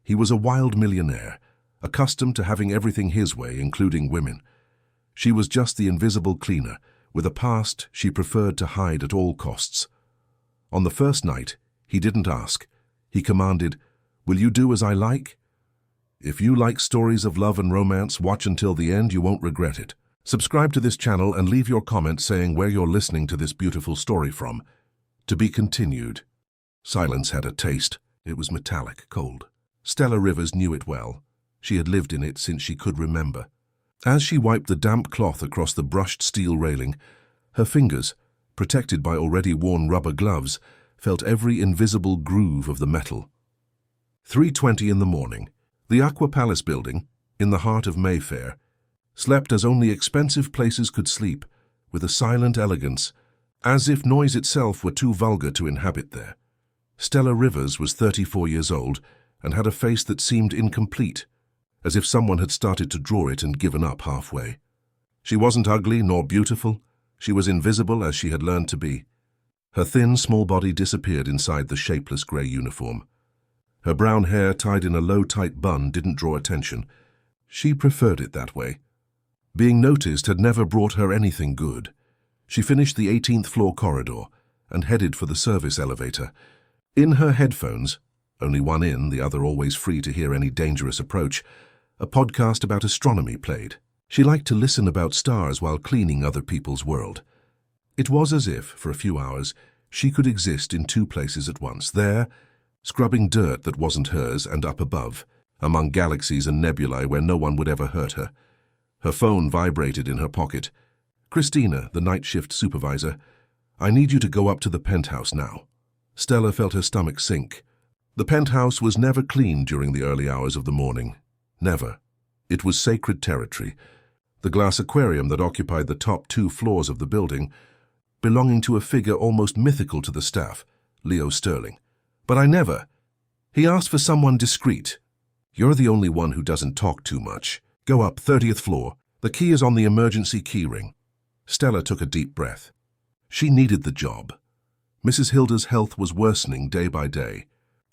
He was a wild millionaire, accustomed to having everything his way, including women. She was just the invisible cleaner, with a past she preferred to hide at all costs. On the first night, he didn't ask. He commanded, "Will you do as I like?" If you like stories of love and romance, watch until the end, you won't regret it. Subscribe to this channel and leave your comment saying where you're listening to this beautiful story from. To be continued. Silence had a taste. It was metallic, cold. Stella Rivers knew it well. She had lived in it since she could remember. As she wiped the damp cloth across the brushed steel railing, her fingers, protected by already worn rubber gloves, felt every invisible groove of the metal. 3:20 in the morning. The Aqua Palace building, in the heart of Mayfair, slept as only expensive places could sleep, with a silent elegance, as if noise itself were too vulgar to inhabit there. Stella Rivers was 34 years old and had a face that seemed incomplete, as if someone had started to draw it and given up halfway. She wasn't ugly nor beautiful. She was invisible as she had learned to be. Her thin, small body disappeared inside the shapeless grey uniform. Her brown hair tied in a low, tight bun didn't draw attention. She preferred it that way. Being noticed had never brought her anything good. She finished the 18th floor corridor and headed for the service elevator. In her headphones, only one in, the other always free to hear any dangerous approach, a podcast about astronomy played. She liked to listen about stars while cleaning other people's world. It was as if, for a few hours, she could exist in two places at once, there, scrubbing dirt that wasn't hers, and up above, among galaxies and nebulae where no one would ever hurt her. Her phone vibrated in her pocket. "Christina, the night shift supervisor, I need you to go up to the penthouse now." Stella felt her stomach sink. The penthouse was never cleaned during the early hours of the morning. Never. It was sacred territory. The glass aquarium that occupied the top 2 floors of the building, belonging to a figure almost mythical to the staff, Leo Sterling. "But I never." He asked for someone discreet. "You're the only one who doesn't talk too much. Go up, 30th floor. The key is on the emergency keyring." Stella took a deep breath. She needed the job. Mrs. Hilda's health was worsening day by day,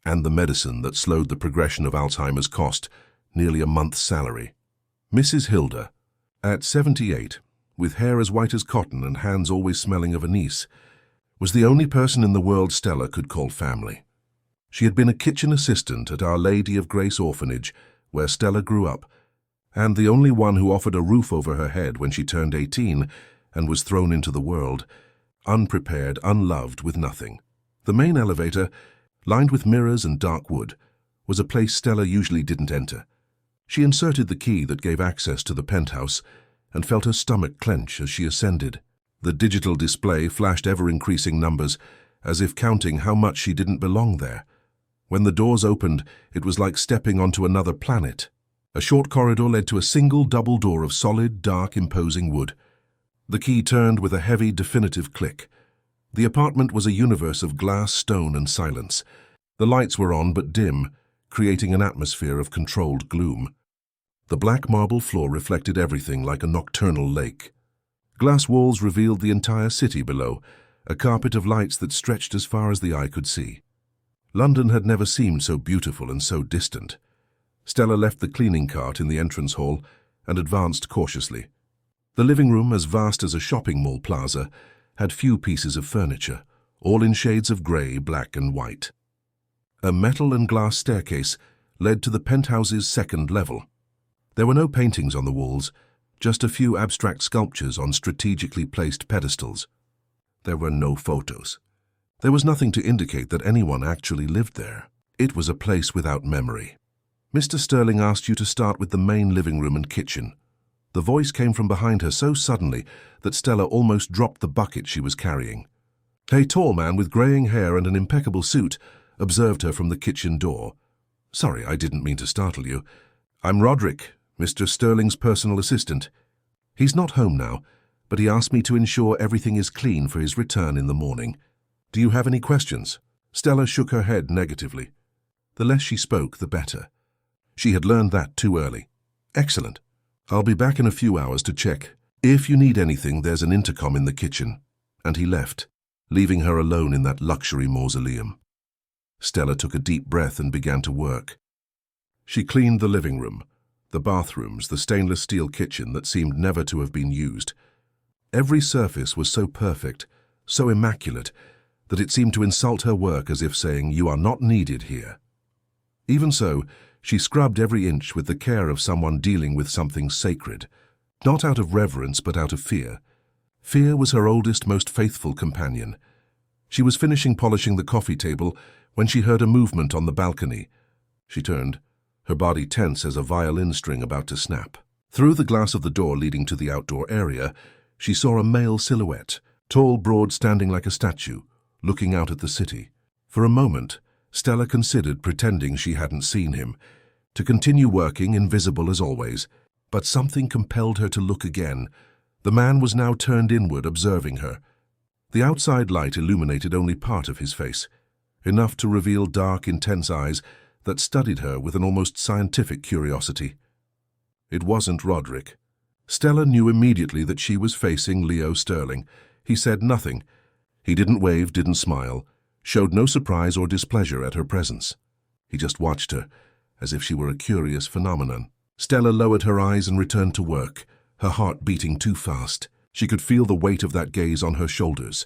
and the medicine that slowed the progression of Alzheimer's cost nearly a month's salary. Mrs. Hilda, at 78, with hair as white as cotton and hands always smelling of anise, was the only person in the world Stella could call family. She had been a kitchen assistant at Our Lady of Grace Orphanage, where Stella grew up, and the only one who offered a roof over her head when she turned 18 and was thrown into the world, unprepared, unloved, with nothing. The main elevator, lined with mirrors and dark wood, was a place Stella usually didn't enter. She inserted the key that gave access to the penthouse and felt her stomach clench as she ascended. The digital display flashed ever-increasing numbers, as if counting how much she didn't belong there. When the doors opened, it was like stepping onto another planet. A short corridor led to a single double door of solid, dark, imposing wood. The key turned with a heavy, definitive click. The apartment was a universe of glass, stone, and silence. The lights were on but dim, creating an atmosphere of controlled gloom. The black marble floor reflected everything like a nocturnal lake. Glass walls revealed the entire city below, a carpet of lights that stretched as far as the eye could see. London had never seemed so beautiful and so distant. Stella left the cleaning cart in the entrance hall and advanced cautiously. The living room, as vast as a shopping mall plaza, had few pieces of furniture, all in shades of grey, black, and white. A metal and glass staircase led to the penthouse's second level. There were no paintings on the walls, just a few abstract sculptures on strategically placed pedestals. There were no photos. There was nothing to indicate that anyone actually lived there. It was a place without memory. "Mr. Sterling asked you to start with the main living room and kitchen." The voice came from behind her so suddenly that Stella almost dropped the bucket she was carrying. A tall man with greying hair and an impeccable suit observed her from the kitchen door. "Sorry, I didn't mean to startle you. I'm Roderick, Mr. Sterling's personal assistant. He's not home now, but he asked me to ensure everything is clean for his return in the morning. Do you have any questions?" Stella shook her head negatively. The less she spoke, the better. She had learned that too early. "Excellent. I'll be back in a few hours to check. If you need anything, there's an intercom in the kitchen." And he left, leaving her alone in that luxury mausoleum. Stella took a deep breath and began to work. She cleaned the living room, the bathrooms, the stainless steel kitchen that seemed never to have been used. Every surface was so perfect, so immaculate, that it seemed to insult her work as if saying, "You are not needed here." Even so, she scrubbed every inch with the care of someone dealing with something sacred, not out of reverence but out of fear. Fear was her oldest, most faithful companion. She was finishing polishing the coffee table when she heard a movement on the balcony. She turned, her body tense as a violin string about to snap. Through the glass of the door leading to the outdoor area, she saw a male silhouette, tall, broad, standing like a statue, looking out at the city. For a moment, Stella considered pretending she hadn't seen him, to continue working, invisible as always, but something compelled her to look again. The man was now turned inward, observing her. The outside light illuminated only part of his face, enough to reveal dark, intense eyes that studied her with an almost scientific curiosity. It wasn't Roderick. Stella knew immediately that she was facing Leo Sterling. He said nothing. He didn't wave, didn't smile, showed no surprise or displeasure at her presence. He just watched her, as if she were a curious phenomenon. Stella lowered her eyes and returned to work, her heart beating too fast. She could feel the weight of that gaze on her shoulders,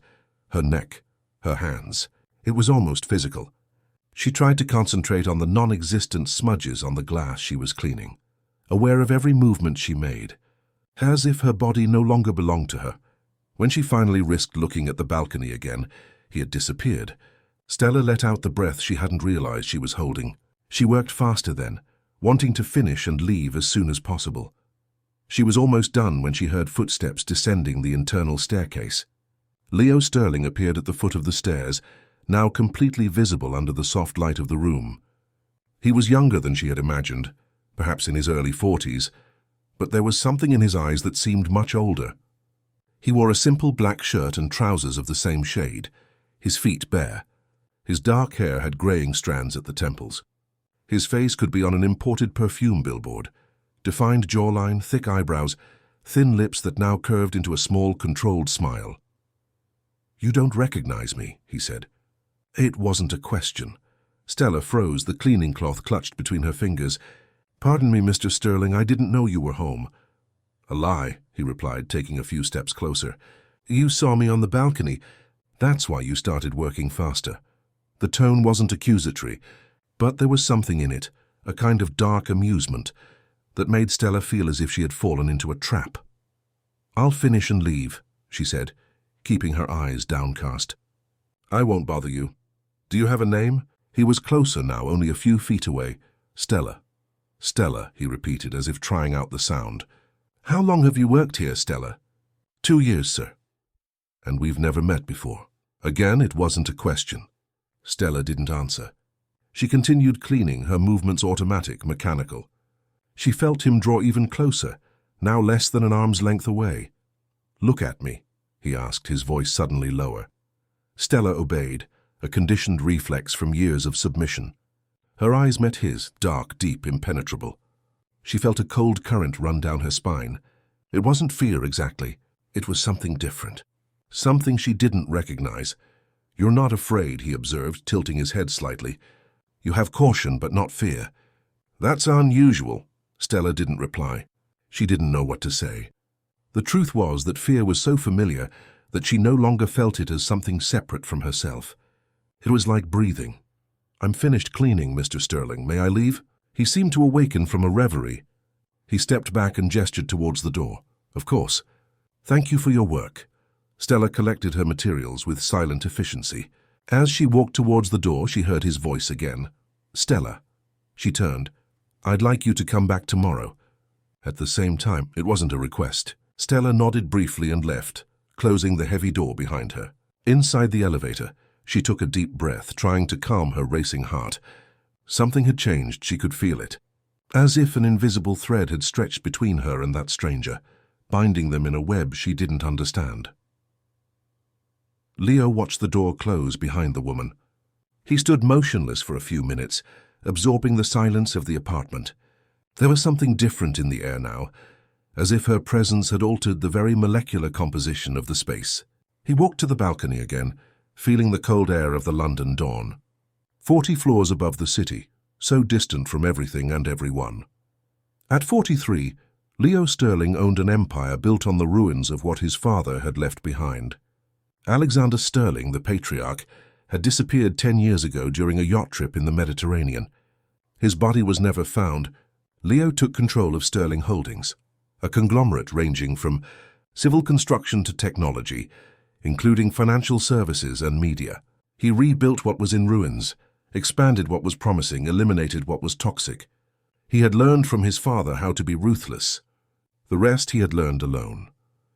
her neck, her hands. It was almost physical. She tried to concentrate on the non-existent smudges on the glass she was cleaning, aware of every movement she made, as if her body no longer belonged to her. When she finally risked looking at the balcony again, he had disappeared. Stella let out the breath she hadn't realized she was holding. She worked faster then, wanting to finish and leave as soon as possible. She was almost done when she heard footsteps descending the internal staircase. Leo Sterling appeared at the foot of the stairs, now completely visible under the soft light of the room. He was younger than she had imagined, perhaps in his early 40s, but there was something in his eyes that seemed much older. He wore a simple black shirt and trousers of the same shade, his feet bare. His dark hair had graying strands at the temples. His face could be on an imported perfume billboard. Defined jawline, thick eyebrows, thin lips that now curved into a small, controlled smile. "You don't recognize me," he said. It wasn't a question. Stella froze, the cleaning cloth clutched between her fingers. "Pardon me, Mr. Sterling, I didn't know you were home." "A lie," he replied, taking a few steps closer. "You saw me on the balcony. That's why you started working faster." The tone wasn't accusatory, but there was something in it, a kind of dark amusement, that made Stella feel as if she had fallen into a trap. "I'll finish and leave," she said, keeping her eyes downcast. "I won't bother you. Do you have a name?" He was closer now, only a few feet away. "Stella." "Stella," he repeated, as if trying out the sound. "How long have you worked here, Stella?" 2 years, sir." "And we've never met before." Again, it wasn't a question. Stella didn't answer. She continued cleaning, her movements automatic, mechanical. She felt him draw even closer, now less than an arm's length away. "Look at me," he asked, his voice suddenly lower. Stella obeyed, a conditioned reflex from years of submission. Her eyes met his, dark, deep, impenetrable. She felt a cold current run down her spine. It wasn't fear exactly. It was something different. Something she didn't recognize. "You're not afraid," he observed, tilting his head slightly. "You have caution, but not fear." "That's unusual." Stella didn't reply. She didn't know what to say. The truth was that fear was so familiar that she no longer felt it as something separate from herself. It was like breathing. "I'm finished cleaning, Mr. Sterling. May I leave?" He seemed to awaken from a reverie. He stepped back and gestured towards the door. "Of course. Thank you for your work." Stella collected her materials with silent efficiency. As she walked towards the door, she heard his voice again. "Stella." She turned. "I'd like you to come back tomorrow." At the same time, it wasn't a request. Stella nodded briefly and left, closing the heavy door behind her. Inside the elevator, she took a deep breath, trying to calm her racing heart. Something had changed, she could feel it. As if an invisible thread had stretched between her and that stranger, binding them in a web she didn't understand. Leo watched the door close behind the woman. He stood motionless for a few minutes, absorbing the silence of the apartment. There was something different in the air now, as if her presence had altered the very molecular composition of the space. He walked to the balcony again, feeling the cold air of the London dawn. 40 floors above the city, so distant from everything and everyone. At 43, Leo Sterling owned an empire built on the ruins of what his father had left behind. Alexander Sterling, the patriarch, had disappeared 10 years ago during a yacht trip in the Mediterranean. His body was never found. Leo took control of Sterling Holdings, a conglomerate ranging from civil construction to technology, including financial services and media. He rebuilt what was in ruins, expanded what was promising, eliminated what was toxic. He had learned from his father how to be ruthless. The rest he had learned alone.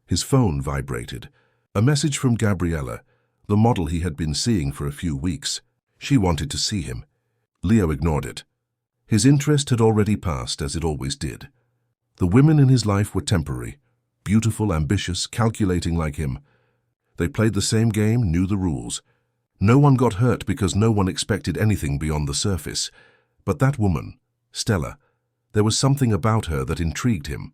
His phone vibrated. A message from Gabriella, the model he had been seeing for a few weeks. She wanted to see him. Leo ignored it. His interest had already passed, as it always did. The women in his life were temporary, beautiful, ambitious, calculating like him. They played the same game, knew the rules. No one got hurt because no one expected anything beyond the surface. But that woman, Stella, there was something about her that intrigued him.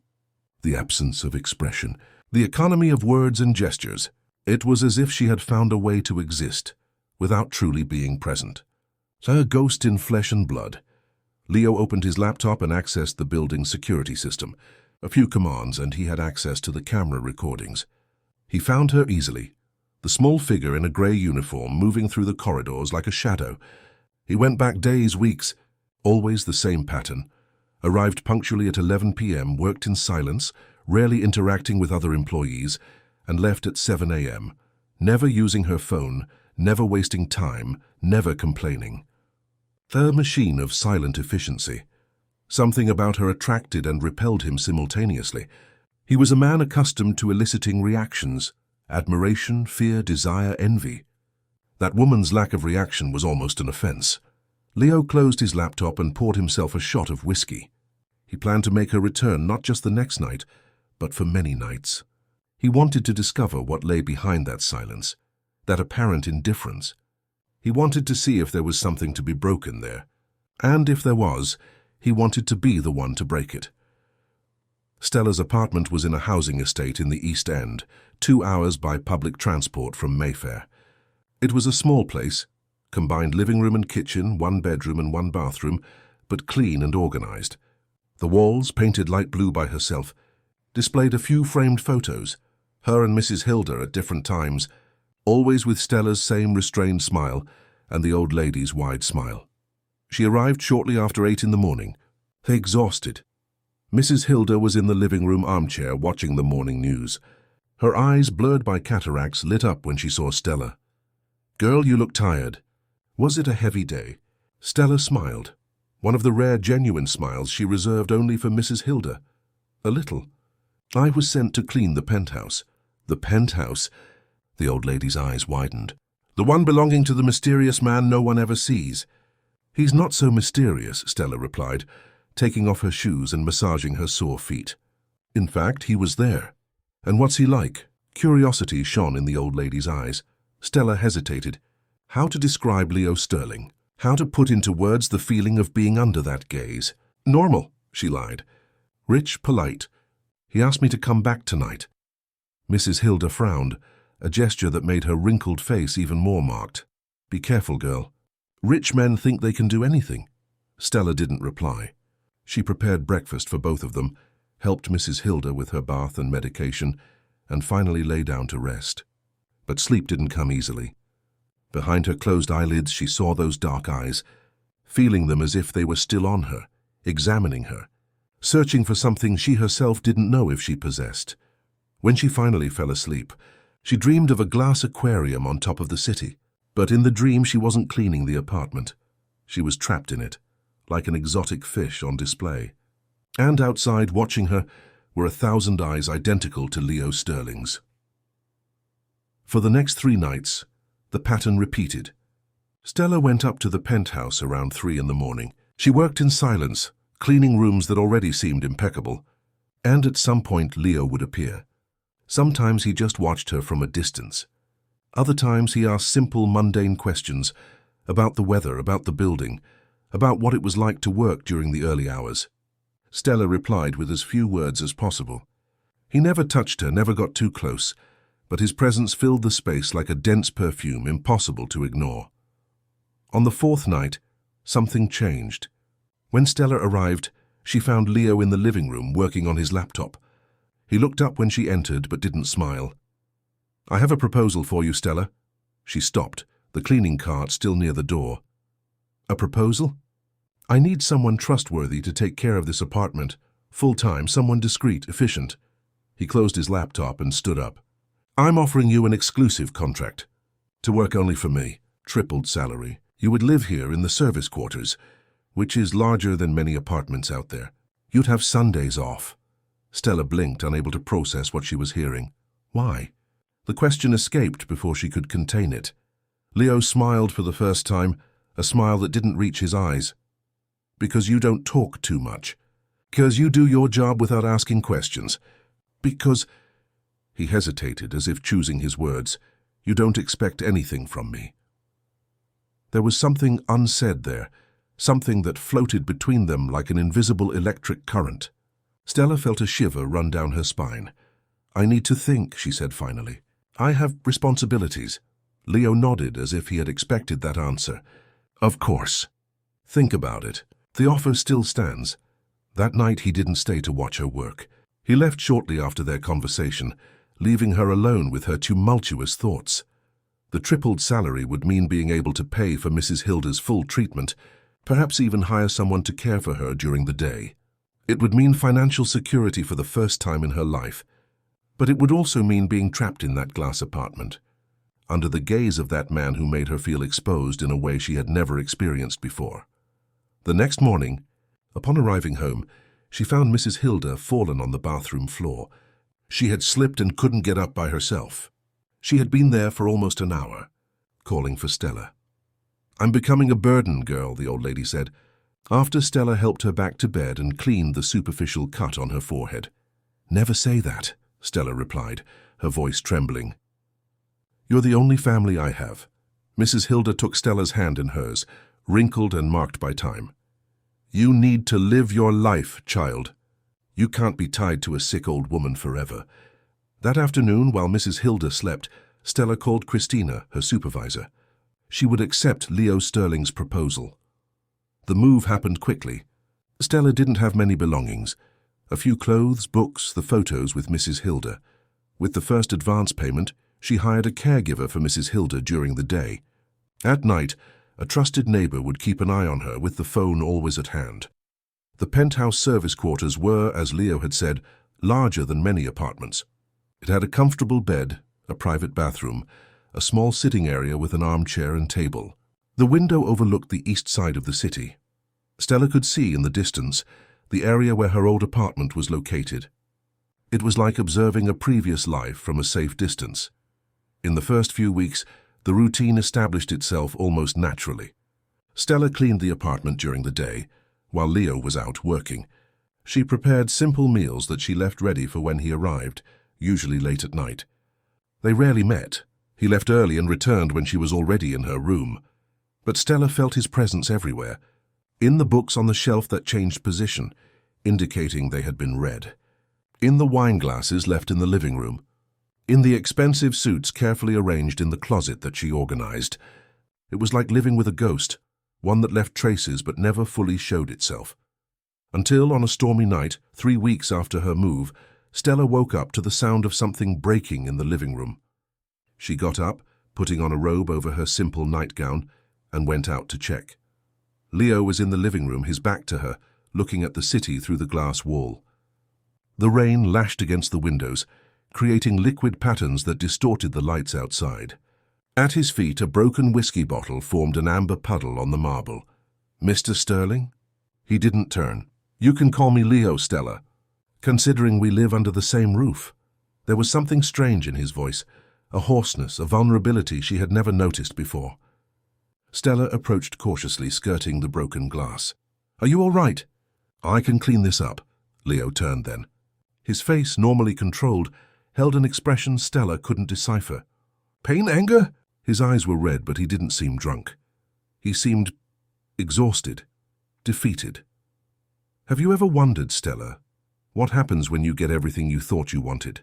The absence of expression, the economy of words and gestures. It was as if she had found a way to exist, without truly being present. A ghost in flesh and blood. Leo opened his laptop and accessed the building's security system. A few commands and he had access to the camera recordings. He found her easily, the small figure in a grey uniform moving through the corridors like a shadow. He went back days, weeks, always the same pattern. Arrived punctually at 11 p.m., worked in silence, rarely interacting with other employees, and left at 7 a.m., never using her phone, never wasting time, never complaining. A machine of silent efficiency. Something about her attracted and repelled him simultaneously. He was a man accustomed to eliciting reactions, admiration, fear, desire, envy. That woman's lack of reaction was almost an offense. Leo closed his laptop and poured himself a shot of whiskey. He planned to make her return not just the next night, but for many nights. He wanted to discover what lay behind that silence, that apparent indifference. He wanted to see if there was something to be broken there. And if there was, he wanted to be the one to break it. Stella's apartment was in a housing estate in the East End, 2 hours by public transport from Mayfair. It was a small place, combined living room and kitchen, 1 bedroom and 1 bathroom, but clean and organized. The walls, painted light blue by herself, displayed a few framed photos, her and Mrs. Hilda at different times, always with Stella's same restrained smile and the old lady's wide smile. She arrived shortly after 8 in the morning, exhausted. Mrs. Hilda was in the living room armchair watching the morning news. Her eyes, blurred by cataracts, lit up when she saw Stella. "Girl, you look tired. Was it a heavy day?" Stella smiled, one of the rare genuine smiles she reserved only for Mrs. Hilda. "A little. I was sent to clean the penthouse." "The penthouse?" The old lady's eyes widened. "The one belonging to the mysterious man no one ever sees." "He's not so mysterious," Stella replied, taking off her shoes and massaging her sore feet. "In fact, he was there." "And what's he like?" Curiosity shone in the old lady's eyes. Stella hesitated. How to describe Leo Sterling? How to put into words the feeling of being under that gaze? "Normal," she lied. "Rich, polite. He asked me to come back tonight." Mrs. Hilda frowned, a gesture that made her wrinkled face even more marked. "Be careful, girl. Rich men think they can do anything." Stella didn't reply. She prepared breakfast for both of them, helped Mrs. Hilda with her bath and medication, and finally lay down to rest. But sleep didn't come easily. Behind her closed eyelids she saw those dark eyes, feeling them as if they were still on her, examining her, searching for something she herself didn't know if she possessed. When she finally fell asleep, she dreamed of a glass aquarium on top of the city. But in the dream she wasn't cleaning the apartment. She was trapped in it, like an exotic fish on display. And outside, watching her, were 1,000 eyes identical to Leo Sterling's. For the next 3 nights, the pattern repeated. Stella went up to the penthouse around 3 in the morning. She worked in silence, cleaning rooms that already seemed impeccable. And at some point Leo would appear. Sometimes he just watched her from a distance. Other times he asked simple, mundane questions about the weather, about the building, about what it was like to work during the early hours. Stella replied with as few words as possible. He never touched her, never got too close, but his presence filled the space like a dense perfume impossible to ignore. On the 4th night, something changed. When Stella arrived, she found Leo in the living room working on his laptop. He looked up when she entered but didn't smile. "I have a proposal for you, Stella." She stopped, the cleaning cart still near the door. "A proposal?" "I need someone trustworthy to take care of this apartment. Full-time, someone discreet, efficient." He closed his laptop and stood up. "I'm offering you an exclusive contract. To work only for me, tripled salary. You would live here in the service quarters, which is larger than many apartments out there. You'd have Sundays off." Stella blinked, unable to process what she was hearing. "Why?" The question escaped before she could contain it. Leo smiled for the first time, a smile that didn't reach his eyes. "Because you don't talk too much. Because you do your job without asking questions. Because—" He hesitated, as if choosing his words. "You don't expect anything from me." There was something unsaid there, something that floated between them like an invisible electric current. Stella felt a shiver run down her spine. "I need to think," she said finally. "I have responsibilities." Leo nodded as if he had expected that answer. "Of course. Think about it. The offer still stands." That night he didn't stay to watch her work. He left shortly after their conversation, leaving her alone with her tumultuous thoughts. The tripled salary would mean being able to pay for Mrs. Hilda's full treatment, perhaps even hire someone to care for her during the day. It would mean financial security for the first time in her life. But it would also mean being trapped in that glass apartment, under the gaze of that man who made her feel exposed in a way she had never experienced before. The next morning, upon arriving home, she found Mrs. Hilda fallen on the bathroom floor. She had slipped and couldn't get up by herself. She had been there for almost an hour, calling for Stella. "I'm becoming a burden, girl," the old lady said, after Stella helped her back to bed and cleaned the superficial cut on her forehead. "Never say that," Stella replied, her voice trembling. "You're the only family I have." Mrs. Hilda took Stella's hand in hers, wrinkled and marked by time. "You need to live your life, child. You can't be tied to a sick old woman forever." That afternoon, while Mrs. Hilda slept, Stella called Christina, her supervisor. She would accept Leo Sterling's proposal. The move happened quickly. Stella didn't have many belongings. A few clothes, books, the photos with Mrs. Hilda. With the first advance payment, she hired a caregiver for Mrs. Hilda during the day. At night, a trusted neighbor would keep an eye on her with the phone always at hand. The penthouse service quarters were, as Leo had said, larger than many apartments. It had a comfortable bed, a private bathroom, a small sitting area with an armchair and table. The window overlooked the east side of the city. Stella could see in the distance the area where her old apartment was located. It was like observing a previous life from a safe distance. In the first few weeks, the routine established itself almost naturally. Stella cleaned the apartment during the day, while Leo was out working. She prepared simple meals that she left ready for when he arrived, usually late at night. They rarely met. He left early and returned when she was already in her room. But Stella felt his presence everywhere, in the books on the shelf that changed position, indicating they had been read, in the wine glasses left in the living room, in the expensive suits carefully arranged in the closet that she organized. It was like living with a ghost, one that left traces but never fully showed itself. Until on a stormy night, 3 weeks after her move, Stella woke up to the sound of something breaking in the living room. She got up, putting on a robe over her simple nightgown, and went out to check. Leo was in the living room, his back to her, looking at the city through the glass wall. The rain lashed against the windows, creating liquid patterns that distorted the lights outside. At his feet, a broken whiskey bottle formed an amber puddle on the marble. "Mr. Sterling?" He didn't turn. "You can call me Leo, Stella, considering we live under the same roof." There was something strange in his voice, a hoarseness, a vulnerability she had never noticed before. Stella approached cautiously, skirting the broken glass. "Are you all right?" "I can clean this up." Leo turned then. His face, normally controlled, held an expression Stella couldn't decipher. "Pain, anger?" His eyes were red, but he didn't seem drunk. He seemed exhausted, defeated. "Have you ever wondered, Stella, what happens when you get everything you thought you wanted?"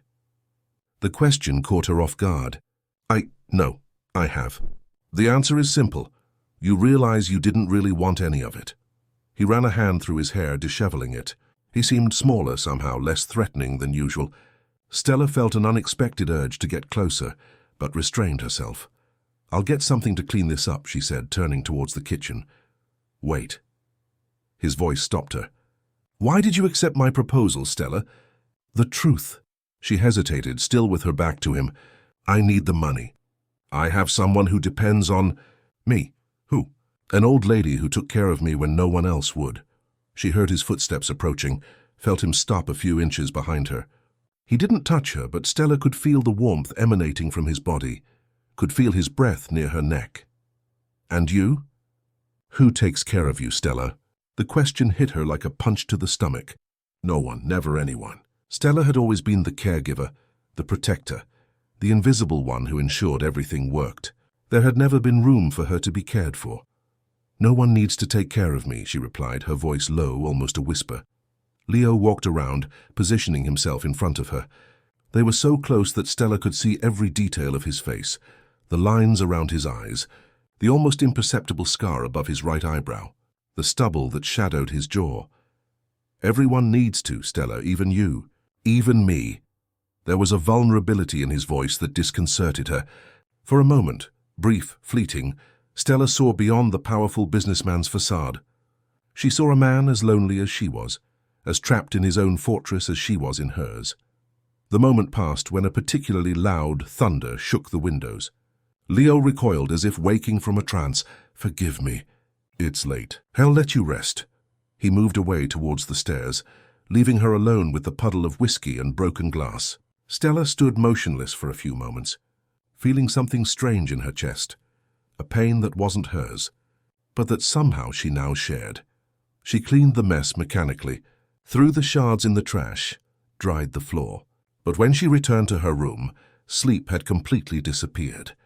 The question caught her off guard. No, I have. The answer is simple. You realize you didn't really want any of it. He ran a hand through his hair, disheveling it. He seemed smaller somehow, less threatening than usual. Stella felt an unexpected urge to get closer, but restrained herself. "I'll get something to clean this up," she said, turning towards the kitchen. "Wait." His voice stopped her. "Why did you accept my proposal, Stella?" "The truth." She hesitated, still with her back to him. "I need the money. I have someone who depends on me." "Who?" "An old lady who took care of me when no one else would." She heard his footsteps approaching, felt him stop a few inches behind her. He didn't touch her, but Stella could feel the warmth emanating from his body, could feel his breath near her neck. "And you?" "Who takes care of you, Stella?" The question hit her like a punch to the stomach. No one, never anyone. Stella had always been the caregiver, the protector, the invisible one who ensured everything worked. There had never been room for her to be cared for. "No one needs to take care of me," she replied, her voice low, almost a whisper. Leo walked around, positioning himself in front of her. They were so close that Stella could see every detail of his face, the lines around his eyes, the almost imperceptible scar above his right eyebrow, the stubble that shadowed his jaw. "Everyone needs to, Stella, even you, even me." There was a vulnerability in his voice that disconcerted her. For a moment, brief, fleeting, Stella saw beyond the powerful businessman's facade. She saw a man as lonely as she was, as trapped in his own fortress as she was in hers. The moment passed when a particularly loud thunder shook the windows. Leo recoiled as if waking from a trance. "Forgive me. It's late. I'll let you rest." He moved away towards the stairs, leaving her alone with the puddle of whiskey and broken glass. Stella stood motionless for a few moments, feeling something strange in her chest, a pain that wasn't hers, but that somehow she now shared. She cleaned the mess mechanically, threw the shards in the trash, dried the floor. But when she returned to her room, sleep had completely disappeared.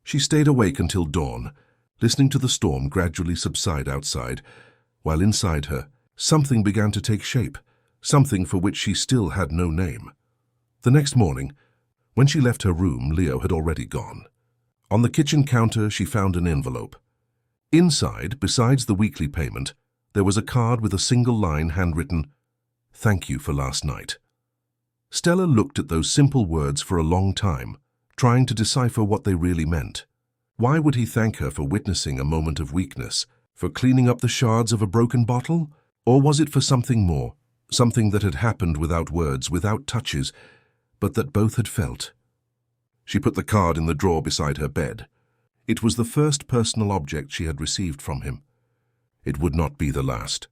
She stayed awake until dawn, listening to the storm gradually subside outside, while inside her, something began to take shape, something for which she still had no name. The next morning, when she left her room, Leo had already gone. On the kitchen counter, she found an envelope. Inside, besides the weekly payment, there was a card with a single line handwritten, "Thank you for last night." Stella looked at those simple words for a long time, trying to decipher what they really meant. Why would he thank her for witnessing a moment of weakness, for cleaning up the shards of a broken bottle? Or was it for something more, something that had happened without words, without touches, but that both had felt? She put the card in the drawer beside her bed. It was the first personal object she had received from him. It would not be the last.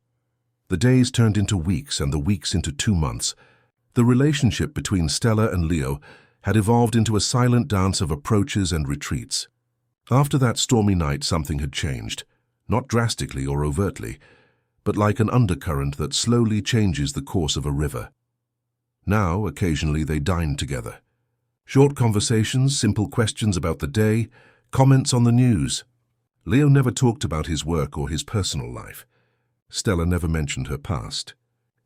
The days turned into weeks and the weeks into 2 months. The relationship between Stella and Leo had evolved into a silent dance of approaches and retreats. After that stormy night, something had changed, not drastically or overtly, but like an undercurrent that slowly changes the course of a river. Now, occasionally, they dined together. Short conversations, simple questions about the day, comments on the news. Leo never talked about his work or his personal life. Stella never mentioned her past.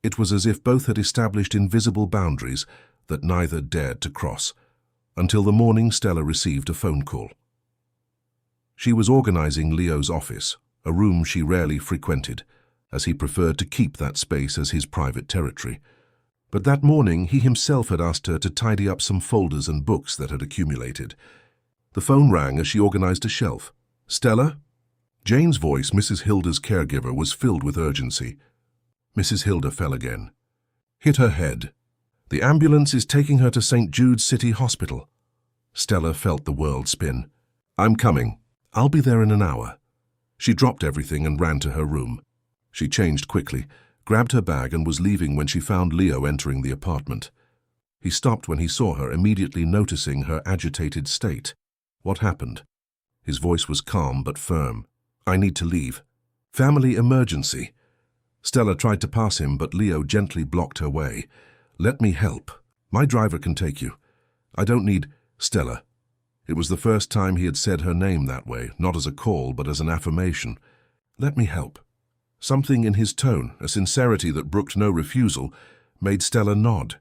It was as if both had established invisible boundaries that neither dared to cross, until the morning Stella received a phone call. She was organizing Leo's office, a room she rarely frequented, as he preferred to keep that space as his private territory. But that morning he himself had asked her to tidy up some folders and books that had accumulated. The phone rang as she organized a shelf. "Stella?" Jane's voice, Mrs. Hilda's caregiver, was filled with urgency. Mrs. Hilda fell again. Hit her head. "The ambulance is taking her to St. Jude's City Hospital." Stella felt the world spin. "I'm coming. I'll be there in an hour." She dropped everything and ran to her room. She changed quickly, grabbed her bag and was leaving when she found Leo entering the apartment. He stopped when he saw her, immediately noticing her agitated state. "What happened?" His voice was calm but firm. "I need to leave. Family emergency." Stella tried to pass him, but Leo gently blocked her way. "Let me help. My driver can take you. I don't need Stella." It was the first time he had said her name that way, not as a call, but as an affirmation. "Let me help." Something in his tone, a sincerity that brooked no refusal, made Stella nod.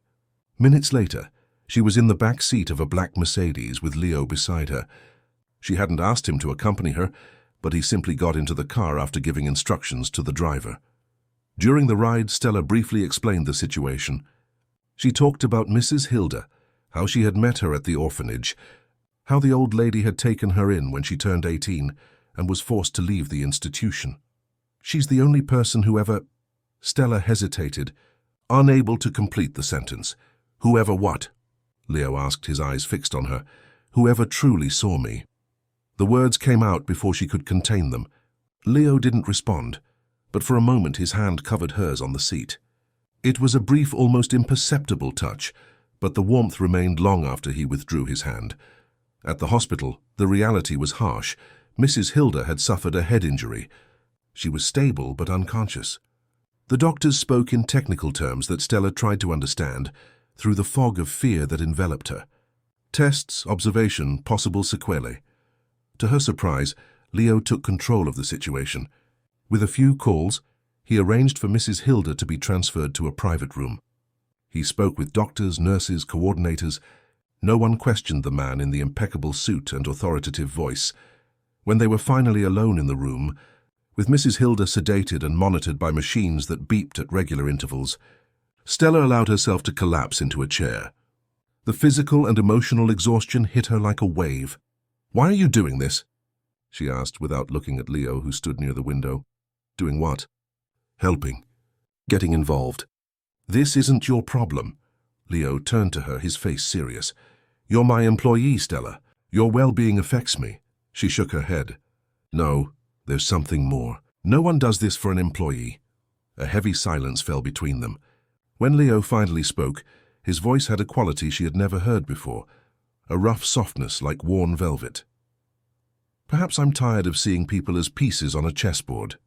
Minutes later, she was in the back seat of a black Mercedes with Leo beside her. She hadn't asked him to accompany her, but he simply got into the car after giving instructions to the driver. During the ride, Stella briefly explained the situation. She talked about Mrs. Hilda, how she had met her at the orphanage, how the old lady had taken her in when she turned 18 and was forced to leave the institution. She's the only person who ever... Stella hesitated, unable to complete the sentence. Whoever what? Leo asked, his eyes fixed on her. Whoever truly saw me. The words came out before she could contain them. Leo didn't respond, but for a moment his hand covered hers on the seat. It was a brief, almost imperceptible touch, but the warmth remained long after he withdrew his hand. At the hospital, the reality was harsh. Mrs. Hilda had suffered a head injury. She was stable but unconscious. The doctors spoke in technical terms that Stella tried to understand through the fog of fear that enveloped her. Tests, observation, possible sequelae. To her surprise, Leo took control of the situation. With a few calls, he arranged for Mrs. Hilda to be transferred to a private room. He spoke with doctors, nurses, coordinators. No one questioned the man in the impeccable suit and authoritative voice. When they were finally alone in the room, with Mrs. Hilda sedated and monitored by machines that beeped at regular intervals, Stella allowed herself to collapse into a chair. The physical and emotional exhaustion hit her like a wave. "Why are you doing this?" she asked without looking at Leo, who stood near the window. "Doing what?" "Helping. Getting involved." "This isn't your problem." Leo turned to her, his face serious. "You're my employee, Stella. Your well-being affects me." She shook her head. "No, there's something more. No one does this for an employee." A heavy silence fell between them. When Leo finally spoke, his voice had a quality she had never heard before, a rough softness like worn velvet. "Perhaps I'm tired of seeing people as pieces on a chessboard.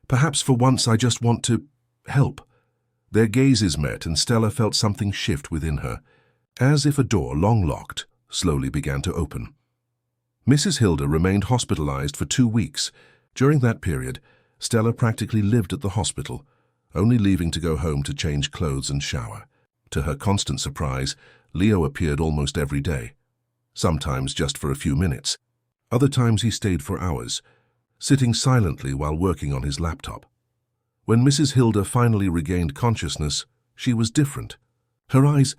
Perhaps for once I just want to help." Their gazes met, and Stella felt something shift within her, as if a door long locked slowly began to open. Mrs. Hilda remained hospitalized for 2 weeks. During that period, Stella practically lived at the hospital, only leaving to go home to change clothes and shower. To her constant surprise, Leo appeared almost every day, sometimes just for a few minutes. Other times he stayed for hours, sitting silently while working on his laptop. When Mrs. Hilda finally regained consciousness, she was different. Her eyes,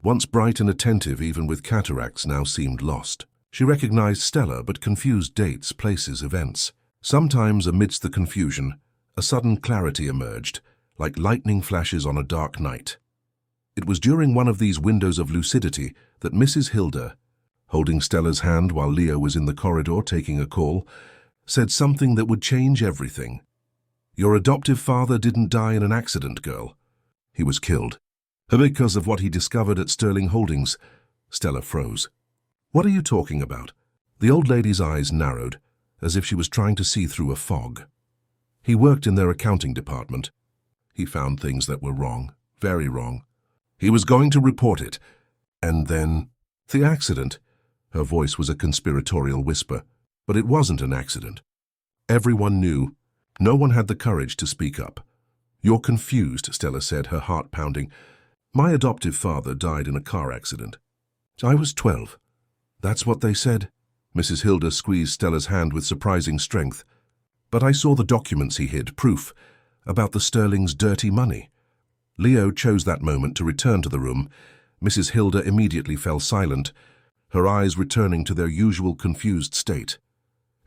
once bright and attentive even with cataracts, now seemed lost. She recognized Stella but confused dates, places, events. Sometimes amidst the confusion, a sudden clarity emerged, like lightning flashes on a dark night. It was during one of these windows of lucidity that Mrs. Hilda, holding Stella's hand while Leo was in the corridor taking a call, said something that would change everything. "Your adoptive father didn't die in an accident, girl. He was killed. Because of what he discovered at Sterling Holdings." Stella froze. "What are you talking about?" The old lady's eyes narrowed, as if she was trying to see through a fog. "He worked in their accounting department. He found things that were wrong, very wrong. He was going to report it. And then, the accident." Her voice was a conspiratorial whisper, but it wasn't an accident. Everyone knew. No one had the courage to speak up. "You're confused," Stella said, her heart pounding. "My adoptive father died in a car accident. I was 12. That's what they said." Mrs. Hilda squeezed Stella's hand with surprising strength. "But I saw the documents he hid, proof, about the Sterling's dirty money." Leo chose that moment to return to the room. Mrs. Hilda immediately fell silent, her eyes returning to their usual confused state.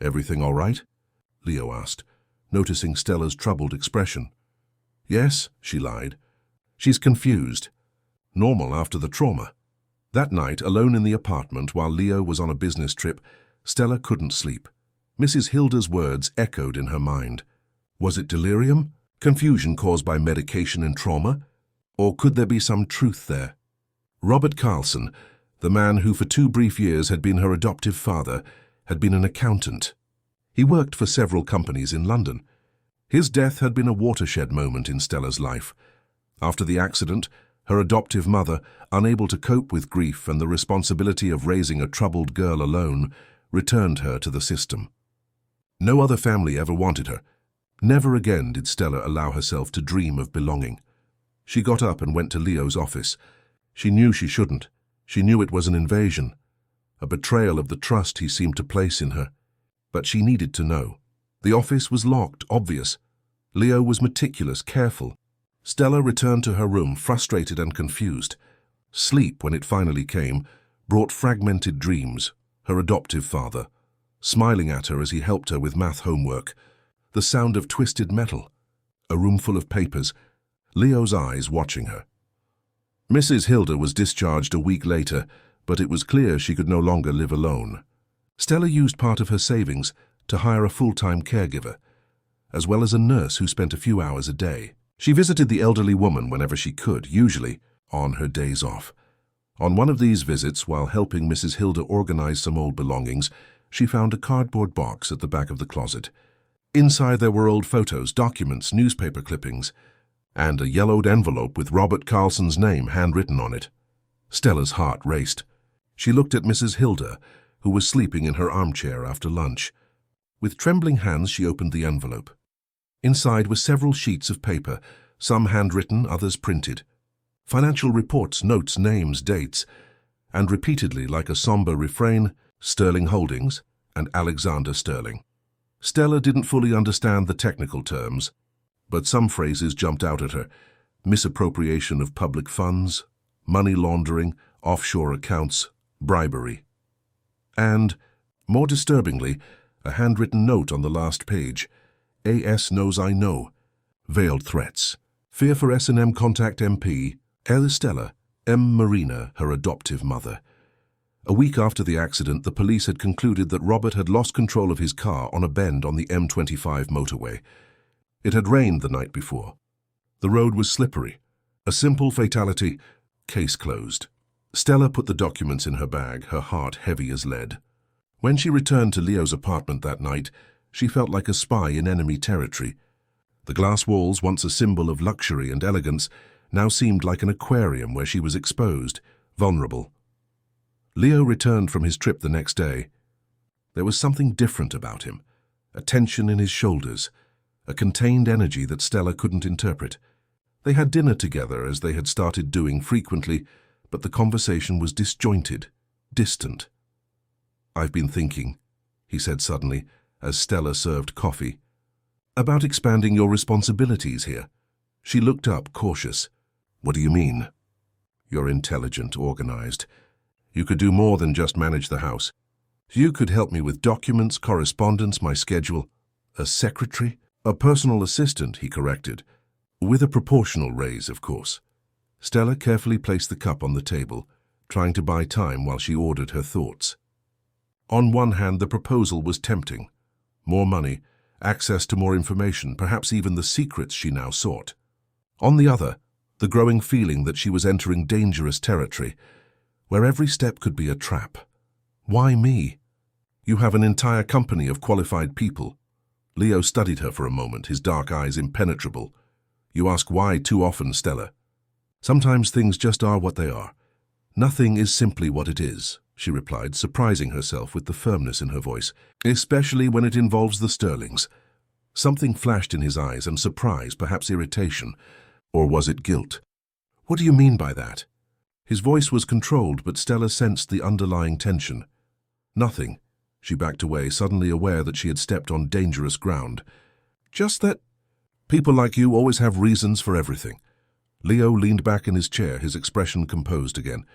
"Everything all right?" Leo asked, noticing Stella's troubled expression. "Yes," she lied. "She's confused. Normal after the trauma." That night, alone in the apartment while Leo was on a business trip, Stella couldn't sleep. Mrs. Hilda's words echoed in her mind. Was it delirium? Confusion caused by medication and trauma? Or could there be some truth there? Robert Carlson, the man who for 2 brief years had been her adoptive father, had been an accountant. He worked for several companies in London. His death had been a watershed moment in Stella's life. After the accident, her adoptive mother, unable to cope with grief and the responsibility of raising a troubled girl alone, returned her to the system. No other family ever wanted her. Never again did Stella allow herself to dream of belonging. She got up and went to Leo's office. She knew she shouldn't. She knew it was an invasion, a betrayal of the trust he seemed to place in her. But she needed to know. The office was locked, obvious. Leo was meticulous, careful. Stella returned to her room, frustrated and confused. Sleep, when it finally came, brought fragmented dreams, her adoptive father, smiling at her as he helped her with math homework, the sound of twisted metal, a room full of papers, Leo's eyes watching her. Mrs. Hilda was discharged a week later, but it was clear she could no longer live alone. Stella used part of her savings to hire a full-time caregiver, as well as a nurse who spent a few hours a day. She visited the elderly woman whenever she could, usually on her days off. On one of these visits, while helping Mrs. Hilda organize some old belongings, she found a cardboard box at the back of the closet. Inside there were old photos, documents, newspaper clippings, and a yellowed envelope with Robert Carlson's name handwritten on it. Stella's heart raced. She looked at Mrs. Hilda, who was sleeping in her armchair after lunch. With trembling hands she opened the envelope. Inside were several sheets of paper, some handwritten, others printed. Financial reports, notes, names, dates, and repeatedly, like a somber refrain, Sterling Holdings and Alexander Sterling. Stella didn't fully understand the technical terms, but some phrases jumped out at her. Misappropriation of public funds, money laundering, offshore accounts, bribery. And, more disturbingly, a handwritten note on the last page. AS knows I know. Veiled threats. Fear for S&M contact MP. L. Stella, M. Marina, her adoptive mother. A week after the accident, the police had concluded that Robert had lost control of his car on a bend on the M25 motorway. It had rained the night before. The road was slippery. A simple fatality. Case closed. Stella put the documents in her bag, her heart heavy as lead. When she returned to Leo's apartment that night, she felt like a spy in enemy territory. The glass walls, once a symbol of luxury and elegance, now seemed like an aquarium where she was exposed, vulnerable. Leo returned from his trip the next day. There was something different about him, a tension in his shoulders, a contained energy that Stella couldn't interpret. They had dinner together, as they had started doing frequently, but the conversation was disjointed, distant. "I've been thinking," he said suddenly, as Stella served coffee, "about expanding your responsibilities here." She looked up, cautious. "What do you mean?" "You're intelligent, organized. You could do more than just manage the house. You could help me with documents, correspondence, my schedule." "A secretary?" "A personal assistant," he corrected. "With a proportional raise, of course." Stella carefully placed the cup on the table, trying to buy time while she ordered her thoughts. On one hand, the proposal was tempting. More money, access to more information, perhaps even the secrets she now sought. On the other, the growing feeling that she was entering dangerous territory, where every step could be a trap. "Why me? You have an entire company of qualified people." Leo studied her for a moment, his dark eyes impenetrable. "You ask why too often, Stella. Sometimes things just are what they are. Nothing is simply what it is," she replied, surprising herself with the firmness in her voice, "especially when it involves the Sterlings." Something flashed in his eyes, and surprise, perhaps irritation. Or was it guilt? "What do you mean by that?" His voice was controlled, but Stella sensed the underlying tension. "Nothing." She backed away, suddenly aware that she had stepped on dangerous ground. "Just that people like you always have reasons for everything." Leo leaned back in his chair, his expression composed again.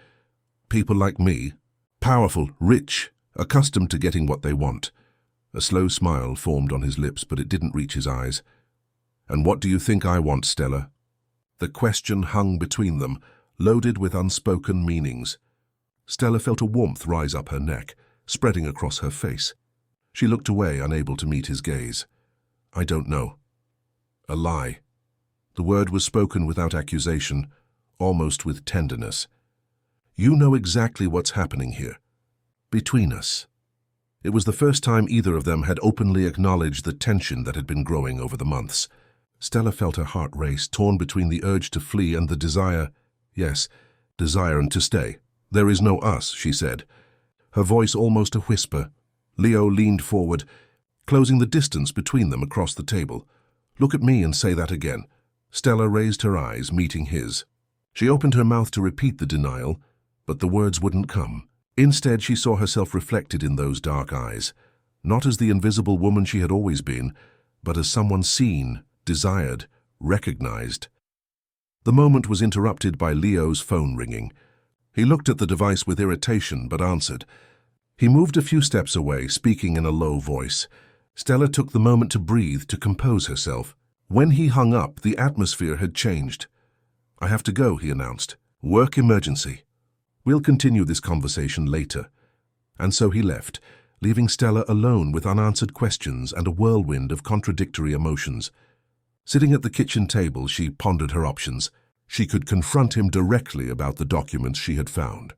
"People like me, powerful, rich, accustomed to getting what they want." A slow smile formed on his lips, but it didn't reach his eyes. "And what do you think I want, Stella?" The question hung between them, loaded with unspoken meanings. Stella felt a warmth rise up her neck, spreading across her face. She looked away, unable to meet his gaze. "I don't know." A lie. The word was spoken without accusation, almost with tenderness. "You know exactly what's happening here. Between us." It was the first time either of them had openly acknowledged the tension that had been growing over the months. Stella felt her heart race, torn between the urge to flee and the desire, yes, desire and to stay. "There is no us," she said, her voice almost a whisper. Leo leaned forward, closing the distance between them across the table. "Look at me and say that again." Stella raised her eyes, meeting his. She opened her mouth to repeat the denial, but the words wouldn't come. Instead, she saw herself reflected in those dark eyes, not as the invisible woman she had always been, but as someone seen, desired, recognized. The moment was interrupted by Leo's phone ringing. He looked at the device with irritation but answered. He moved a few steps away, speaking in a low voice. Stella took the moment to breathe, to compose herself. When he hung up, the atmosphere had changed. "I have to go," he announced. "Work emergency. We'll continue this conversation later." And so he left, leaving Stella alone with unanswered questions and a whirlwind of contradictory emotions. Sitting at the kitchen table, she pondered her options. She could confront him directly about the documents she had found.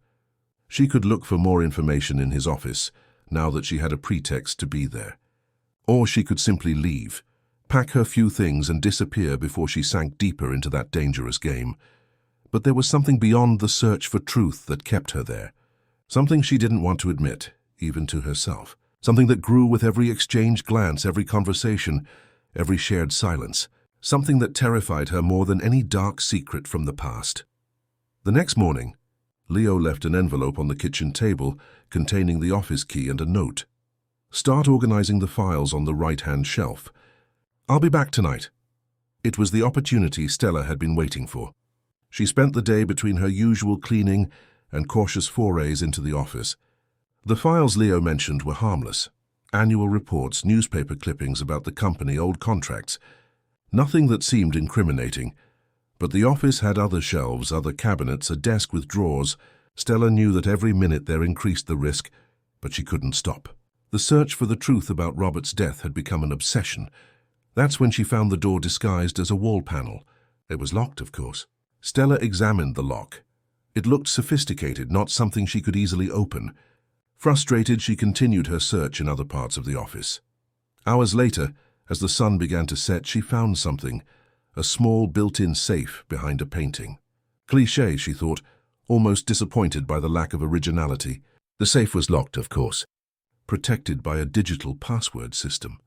She could look for more information in his office, now that she had a pretext to be there. Or she could simply leave, pack her few things and disappear before she sank deeper into that dangerous game. But there was something beyond the search for truth that kept her there. Something she didn't want to admit, even to herself. Something that grew with every exchanged glance, every conversation, every shared silence. Something that terrified her more than any dark secret from the past. The next morning, Leo left an envelope on the kitchen table containing the office key and a note. "Start organizing the files on the right-hand shelf. I'll be back tonight." It was the opportunity Stella had been waiting for. She spent the day between her usual cleaning and cautious forays into the office. The files Leo mentioned were harmless. Annual reports, newspaper clippings about the company, old contracts. Nothing that seemed incriminating. But the office had other shelves, other cabinets, a desk with drawers. Stella knew that every minute there increased the risk, but she couldn't stop. The search for the truth about Robert's death had become an obsession. That's when she found the door disguised as a wall panel. It was locked, of course. Stella examined the lock. It looked sophisticated, not something she could easily open. Frustrated, she continued her search in other parts of the office. Hours later, as the sun began to set, she found something, a small built-in safe behind a painting. Cliché, she thought, almost disappointed by the lack of originality. The safe was locked, of course, protected by a digital password system.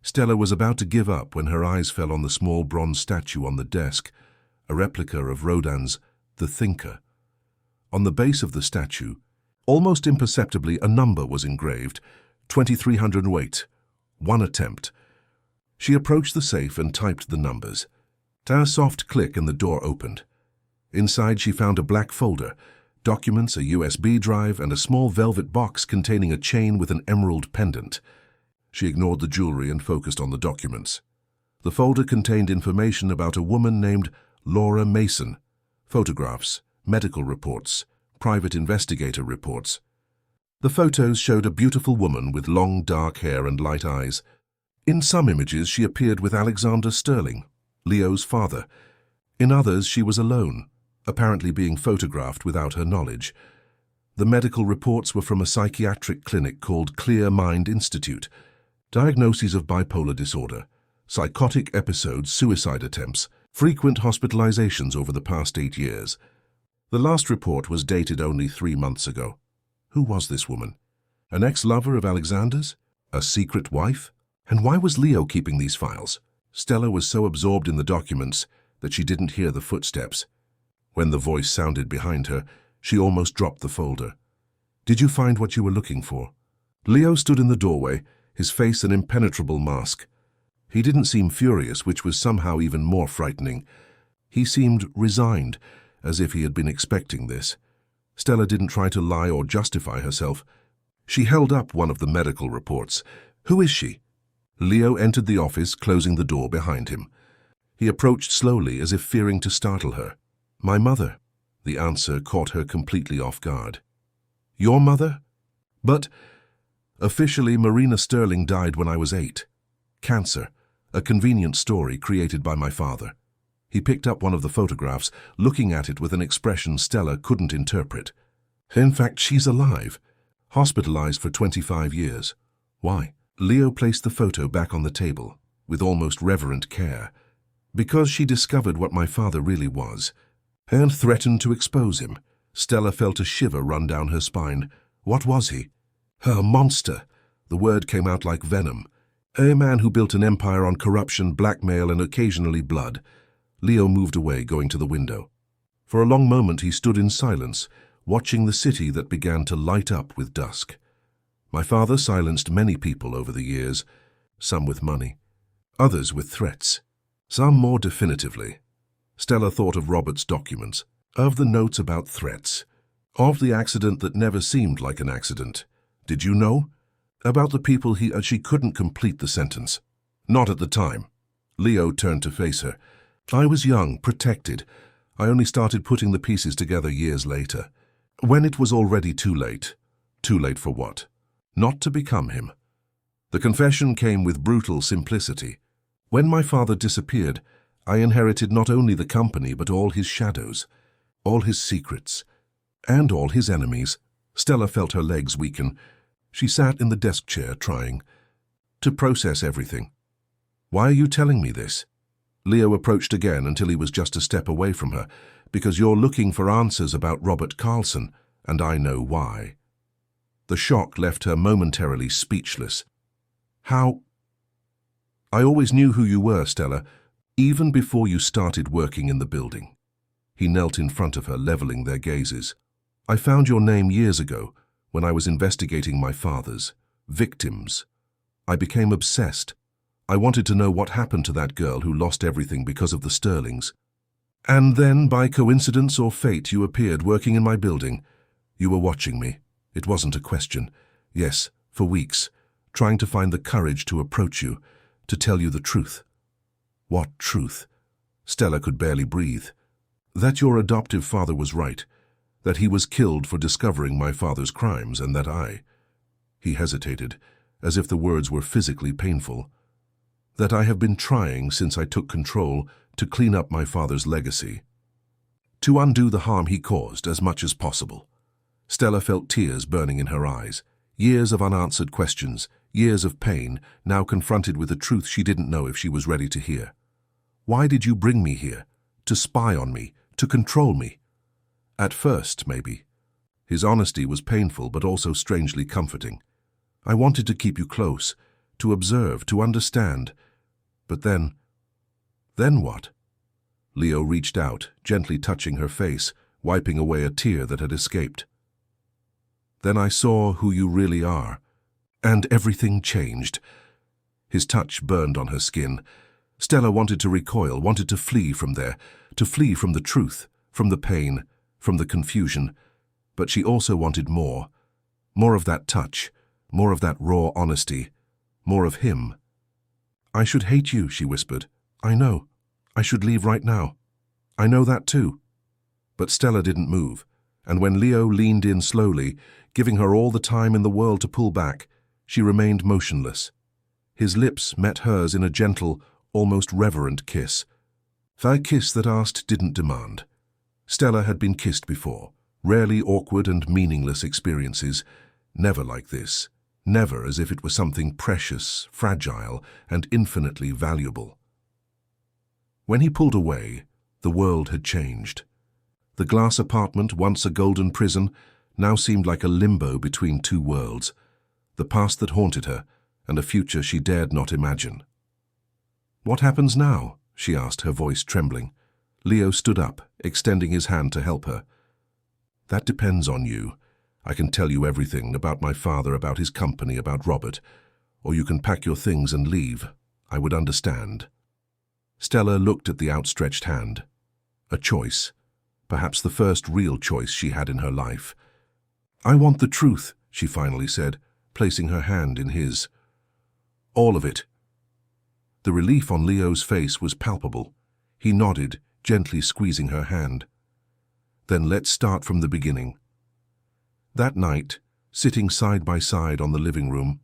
Stella was about to give up when her eyes fell on the small bronze statue on the desk, a replica of Rodin's The Thinker. On the base of the statue, almost imperceptibly, a number was engraved, 2308, one attempt. She approached the safe and typed the numbers. A soft click and the door opened. Inside she found a black folder, documents, a USB drive, and a small velvet box containing a chain with an emerald pendant. She ignored the jewelry and focused on the documents. The folder contained information about a woman named Laura Mason, photographs, medical reports, private investigator reports. The photos showed a beautiful woman with long dark hair and light eyes. In some images she appeared with Alexander Sterling, Leo's father. In others she was alone, apparently being photographed without her knowledge. The medical reports were from a psychiatric clinic called Clear Mind Institute. Diagnoses of bipolar disorder, psychotic episodes, suicide attempts, frequent hospitalizations over the past 8 years. The last report was dated only 3 months ago. Who was this woman? An ex-lover of Alexander's? A secret wife? And why was Leo keeping these files? Stella was so absorbed in the documents that she didn't hear the footsteps. When the voice sounded behind her, she almost dropped the folder. "Did you find what you were looking for?" Leo stood in the doorway, his face an impenetrable mask. He didn't seem furious, which was somehow even more frightening. He seemed resigned, as if he had been expecting this. Stella didn't try to lie or justify herself. She held up one of the medical reports. "Who is she?" Leo entered the office, closing the door behind him. He approached slowly, as if fearing to startle her. "My mother." The answer caught her completely off guard. "Your mother?" "But officially, Marina Sterling died when I was 8. Cancer, a convenient story created by my father." He picked up one of the photographs, looking at it with an expression Stella couldn't interpret. "In fact, she's alive, hospitalized for 25 years. Why?" Leo placed the photo back on the table, with almost reverent care. "Because she discovered what my father really was, and threatened to expose him." Stella felt a shiver run down her spine. What was he? A monster. The word came out like venom. A man who built an empire on corruption, blackmail, and occasionally blood. Leo moved away, going to the window. For a long moment he stood in silence, watching the city that began to light up with dusk. "My father silenced many people over the years, some with money, others with threats. Some more definitively. Stella thought of Robert's documents, of the notes about threats, of the accident that never seemed like an accident. Did you know? About the people she couldn't complete the sentence. Not at the time. Leo turned to face her. I was young, protected. I only started putting the pieces together years later. When it was already too late. Too late for what? Not to become him. The confession came with brutal simplicity. When my father disappeared, I inherited not only the company but all his shadows, all his secrets, and all his enemies. Stella felt her legs weaken. She sat in the desk chair trying to process everything. Why are you telling me this? Leo approached again until he was just a step away from her. Because you're looking for answers about Robert Carlson, and I know why. The shock left her momentarily speechless. How? I always knew who you were, Stella, even before you started working in the building. He knelt in front of her, leveling their gazes. I found your name years ago when I was investigating my father's victims. I became obsessed. I wanted to know what happened to that girl who lost everything because of the Sterlings. And then, by coincidence or fate, you appeared working in my building. You were watching me. It wasn't a question. Yes, for weeks, trying to find the courage to approach you, to tell you the truth. What truth? Stella could barely breathe. That your adoptive father was right, that he was killed for discovering my father's crimes, and that I— He hesitated, as if the words were physically painful. That I have been trying since I took control to clean up my father's legacy, to undo the harm he caused as much as possible. Stella felt tears burning in her eyes, years of unanswered questions, years of pain, now confronted with a truth she didn't know if she was ready to hear. Why did you bring me here? To spy on me, to control me? At first, maybe. His honesty was painful but also strangely comforting. I wanted to keep you close, to observe, to understand. But then what? Leo reached out, gently touching her face, wiping away a tear that had escaped. Then I saw who you really are, and everything changed. His touch burned on her skin. Stella wanted to recoil, wanted to flee from there, to flee from the truth, from the pain, from the confusion. But she also wanted more. More of that touch, more of that raw honesty, more of him. I should hate you, she whispered. I know. I should leave right now. I know that too. But Stella didn't move, and when Leo leaned in slowly, giving her all the time in the world to pull back, she remained motionless. His lips met hers in a gentle, almost reverent kiss. A kiss that asked, didn't demand. Stella had been kissed before, rarely awkward and meaningless experiences, never like this, never as if it were something precious, fragile, and infinitely valuable. When he pulled away, the world had changed. The glass apartment, once a golden prison, now seemed like a limbo between two worlds, the past that haunted her and a future she dared not imagine. What happens now? She asked, her voice trembling. Leo stood up, extending his hand to help her. That depends on you. I can tell you everything about my father, about his company, about Robert, or you can pack your things and leave. I would understand. Stella looked at the outstretched hand. A choice, perhaps the first real choice she had in her life. I want the truth, she finally said, placing her hand in his. All of it. The relief on Leo's face was palpable. He nodded, gently squeezing her hand. Then let's start from the beginning. That night, sitting side by side on the living room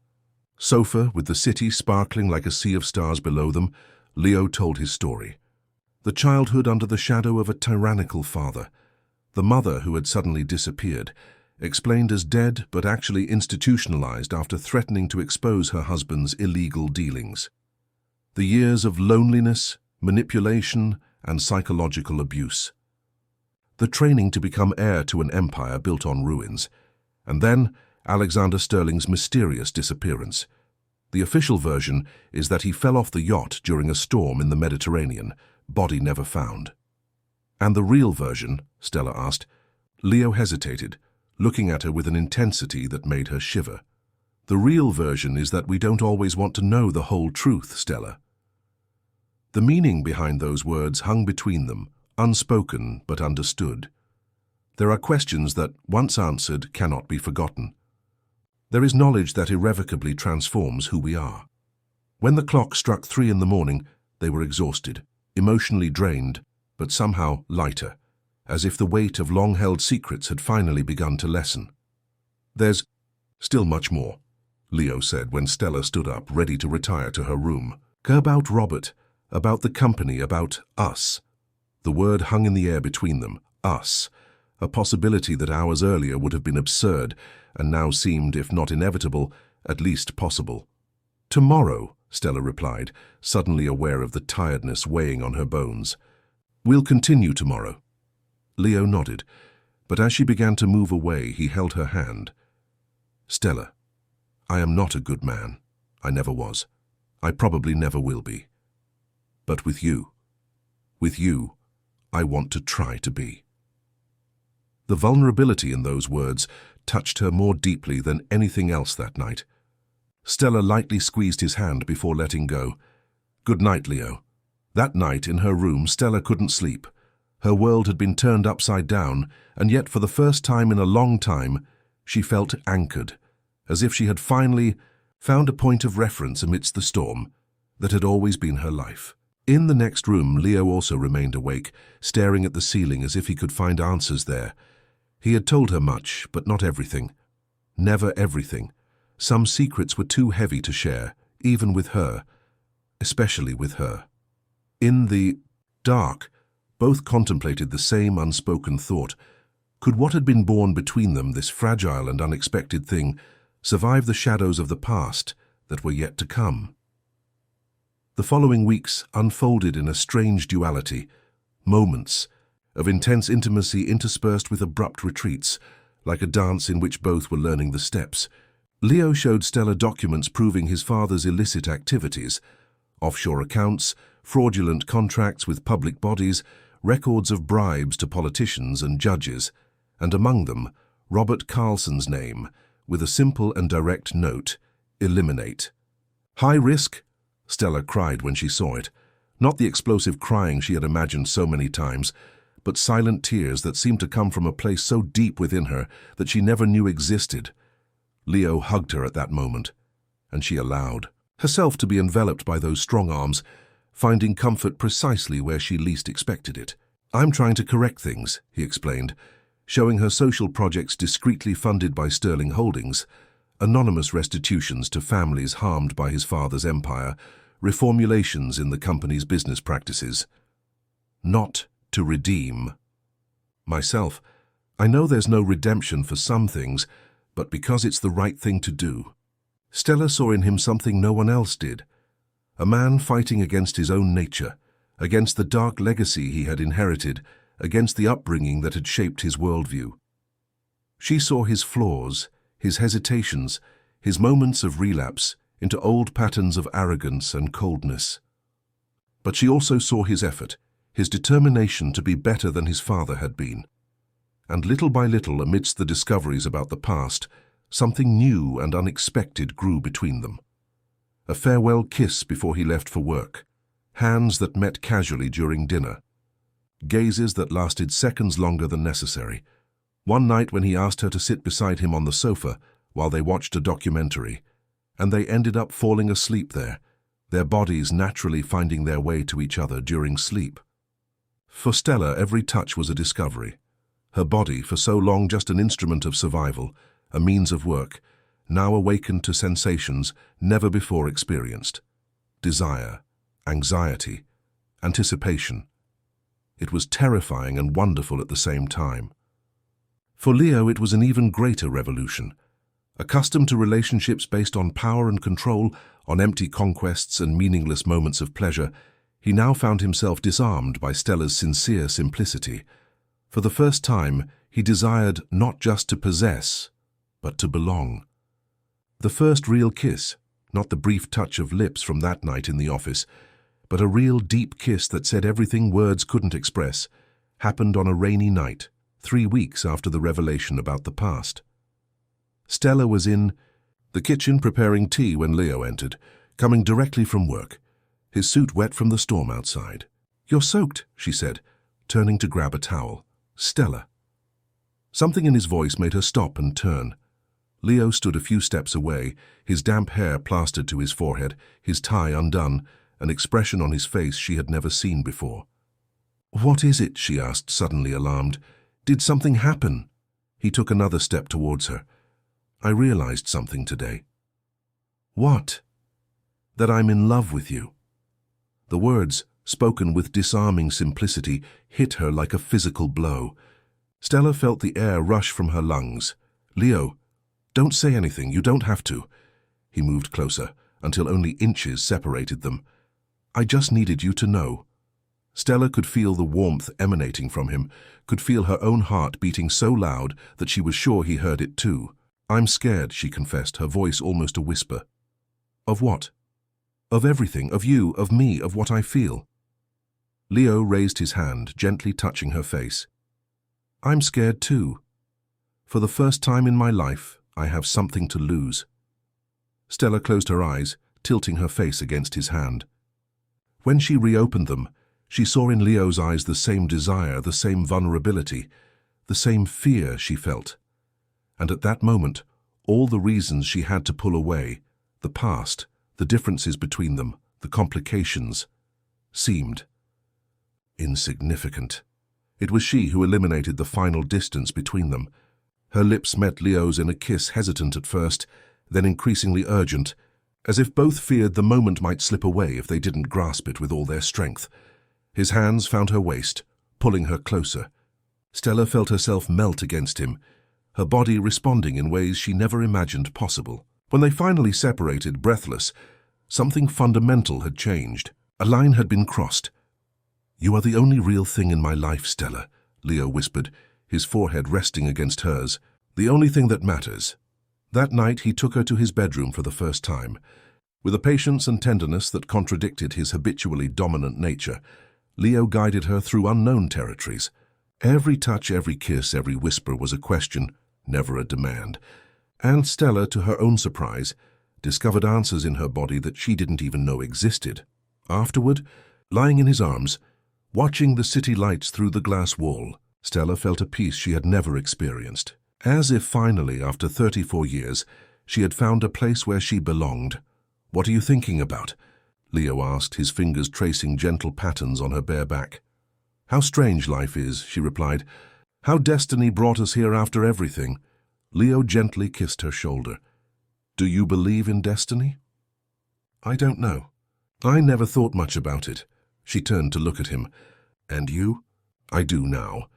sofa with the city sparkling like a sea of stars below them, Leo told his story. The childhood under the shadow of a tyrannical father, the mother who had suddenly disappeared, explained as dead but actually institutionalized after threatening to expose her husband's illegal dealings. The years of loneliness, manipulation, and psychological abuse. The training to become heir to an empire built on ruins. And then Alexander Sterling's mysterious disappearance. The official version is that he fell off the yacht during a storm in the Mediterranean, body never found. And the real version, Stella asked. Leo hesitated, looking at her with an intensity that made her shiver. The real version is that we don't always want to know the whole truth, Stella. The meaning behind those words hung between them, unspoken but understood. There are questions that, once answered, cannot be forgotten. There is knowledge that irrevocably transforms who we are. When the clock struck 3 in the morning, they were exhausted, emotionally drained, but somehow lighter, as if the weight of long-held secrets had finally begun to lessen. "There's still much more," Leo said when Stella stood up, ready to retire to her room. "About Robert, about the company, about us." The word hung in the air between them, us, a possibility that hours earlier would have been absurd and now seemed, if not inevitable, at least possible. "Tomorrow," Stella replied, suddenly aware of the tiredness weighing on her bones. "We'll continue tomorrow." Leo nodded, but as she began to move away, he held her hand. "Stella, I am not a good man. I never was. I probably never will be. But with you, I want to try to be." The vulnerability in those words touched her more deeply than anything else that night. Stella lightly squeezed his hand before letting go. "Good night, Leo." That night in her room, Stella couldn't sleep. Her world had been turned upside down, and yet for the first time in a long time, she felt anchored, as if she had finally found a point of reference amidst the storm that had always been her life. In the next room, Leo also remained awake, staring at the ceiling as if he could find answers there. He had told her much, but not everything. Never everything. Some secrets were too heavy to share, even with her, especially with her. In the dark, both contemplated the same unspoken thought. Could what had been born between them, this fragile and unexpected thing, survive the shadows of the past that were yet to come? The following weeks unfolded in a strange duality, moments of intense intimacy interspersed with abrupt retreats, like a dance in which both were learning the steps. Leo showed Stella documents proving his father's illicit activities, offshore accounts, fraudulent contracts with public bodies, records of bribes to politicians and judges, and among them, Robert Carlson's name, with a simple and direct note, "Eliminate." "High risk?" Stella cried when she saw it. Not the explosive crying she had imagined so many times, but silent tears that seemed to come from a place so deep within her that she never knew existed. Leo hugged her at that moment, and she allowed herself to be enveloped by those strong arms, finding comfort precisely where she least expected it. "I'm trying to correct things," he explained, showing her social projects discreetly funded by Sterling Holdings, anonymous restitutions to families harmed by his father's empire, reformulations in the company's business practices. "Not to redeem myself. I know there's no redemption for some things, but because it's the right thing to do." Stella saw in him something no one else did. A man fighting against his own nature, against the dark legacy he had inherited, against the upbringing that had shaped his worldview. She saw his flaws, his hesitations, his moments of relapse into old patterns of arrogance and coldness. But she also saw his effort, his determination to be better than his father had been. And little by little, amidst the discoveries about the past, something new and unexpected grew between them. A farewell kiss before he left for work, hands that met casually during dinner, gazes that lasted seconds longer than necessary. One night when he asked her to sit beside him on the sofa while they watched a documentary, and they ended up falling asleep there, their bodies naturally finding their way to each other during sleep. For Stella, every touch was a discovery. Her body, for so long just an instrument of survival, a means of work, now awakened to sensations never before experienced. Desire, anxiety, anticipation. It was terrifying and wonderful at the same time. For Leo, it was an even greater revolution. Accustomed to relationships based on power and control, on empty conquests and meaningless moments of pleasure, he now found himself disarmed by Stella's sincere simplicity. For the first time, he desired not just to possess, but to belong. The first real kiss, not the brief touch of lips from that night in the office, but a real deep kiss that said everything words couldn't express, happened on a rainy night, 3 weeks after the revelation about the past. Stella was in the kitchen preparing tea when Leo entered, coming directly from work. his suit wet from the storm outside. "You're soaked," she said, turning to grab a towel. "Stella." Something in his voice made her stop and turn. Leo stood a few steps away, his damp hair plastered to his forehead, his tie undone, an expression on his face she had never seen before. "What is it?" she asked, suddenly alarmed. "Did something happen?" He took another step towards her. "I realized something today." "What?" "That I'm in love with you." The words, spoken with disarming simplicity, hit her like a physical blow. Stella felt the air rush from her lungs. "Leo, don't say anything, you don't have to." He moved closer, until only inches separated them. "I just needed you to know." Stella could feel the warmth emanating from him, could feel her own heart beating so loud that she was sure he heard it too. "I'm scared," she confessed, her voice almost a whisper. "Of what?" "Of everything, of you, of me, of what I feel." Leo raised his hand, gently touching her face. "I'm scared too. For the first time in my life, I have something to lose." Stella closed her eyes, tilting her face against his hand. When she reopened them, she saw in Leo's eyes the same desire, the same vulnerability, the same fear she felt. And at that moment, all the reasons she had to pull away, the past, the differences between them, the complications, seemed insignificant. It was she who eliminated the final distance between them. Her lips met Leo's in a kiss, hesitant at first, then increasingly urgent, as if both feared the moment might slip away if they didn't grasp it with all their strength. His hands found her waist, pulling her closer. Stella felt herself melt against him, her body responding in ways she never imagined possible. When they finally separated, breathless, something fundamental had changed. A line had been crossed. "You are the only real thing in my life, Stella," Leo whispered, his forehead resting against hers. "The only thing that matters." That night he took her to his bedroom for the first time. With a patience and tenderness that contradicted his habitually dominant nature, Leo guided her through unknown territories. Every touch, every kiss, every whisper was a question, never a demand. And Stella, to her own surprise, discovered answers in her body that she didn't even know existed. Afterward, lying in his arms, watching the city lights through the glass wall, Stella felt a peace she had never experienced. As if finally, after 34 years, she had found a place where she belonged. "What are you thinking about?" Leo asked, his fingers tracing gentle patterns on her bare back. "How strange life is," she replied. "How destiny brought us here after everything." Leo gently kissed her shoulder. "Do you believe in destiny?" "I don't know. I never thought much about it." She turned to look at him. "And you?" "I do now."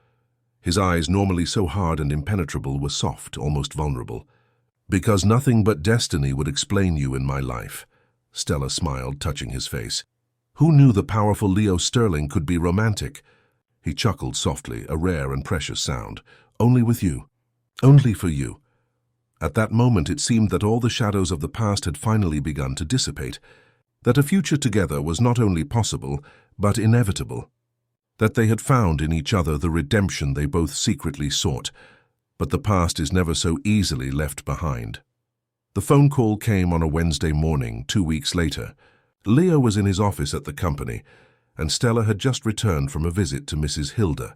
His eyes, normally so hard and impenetrable, were soft, almost vulnerable. "Because nothing but destiny would explain you in my life." Stella smiled, touching his face. "Who knew the powerful Leo Sterling could be romantic?" He chuckled softly, a rare and precious sound. "Only with you. Only for you." At that moment it seemed that all the shadows of the past had finally begun to dissipate, that a future together was not only possible, but inevitable, that they had found in each other the redemption they both secretly sought. But the past is never so easily left behind. The phone call came on a Wednesday morning, 2 weeks later. Leo was in his office at the company, and Stella had just returned from a visit to Mrs. Hilda,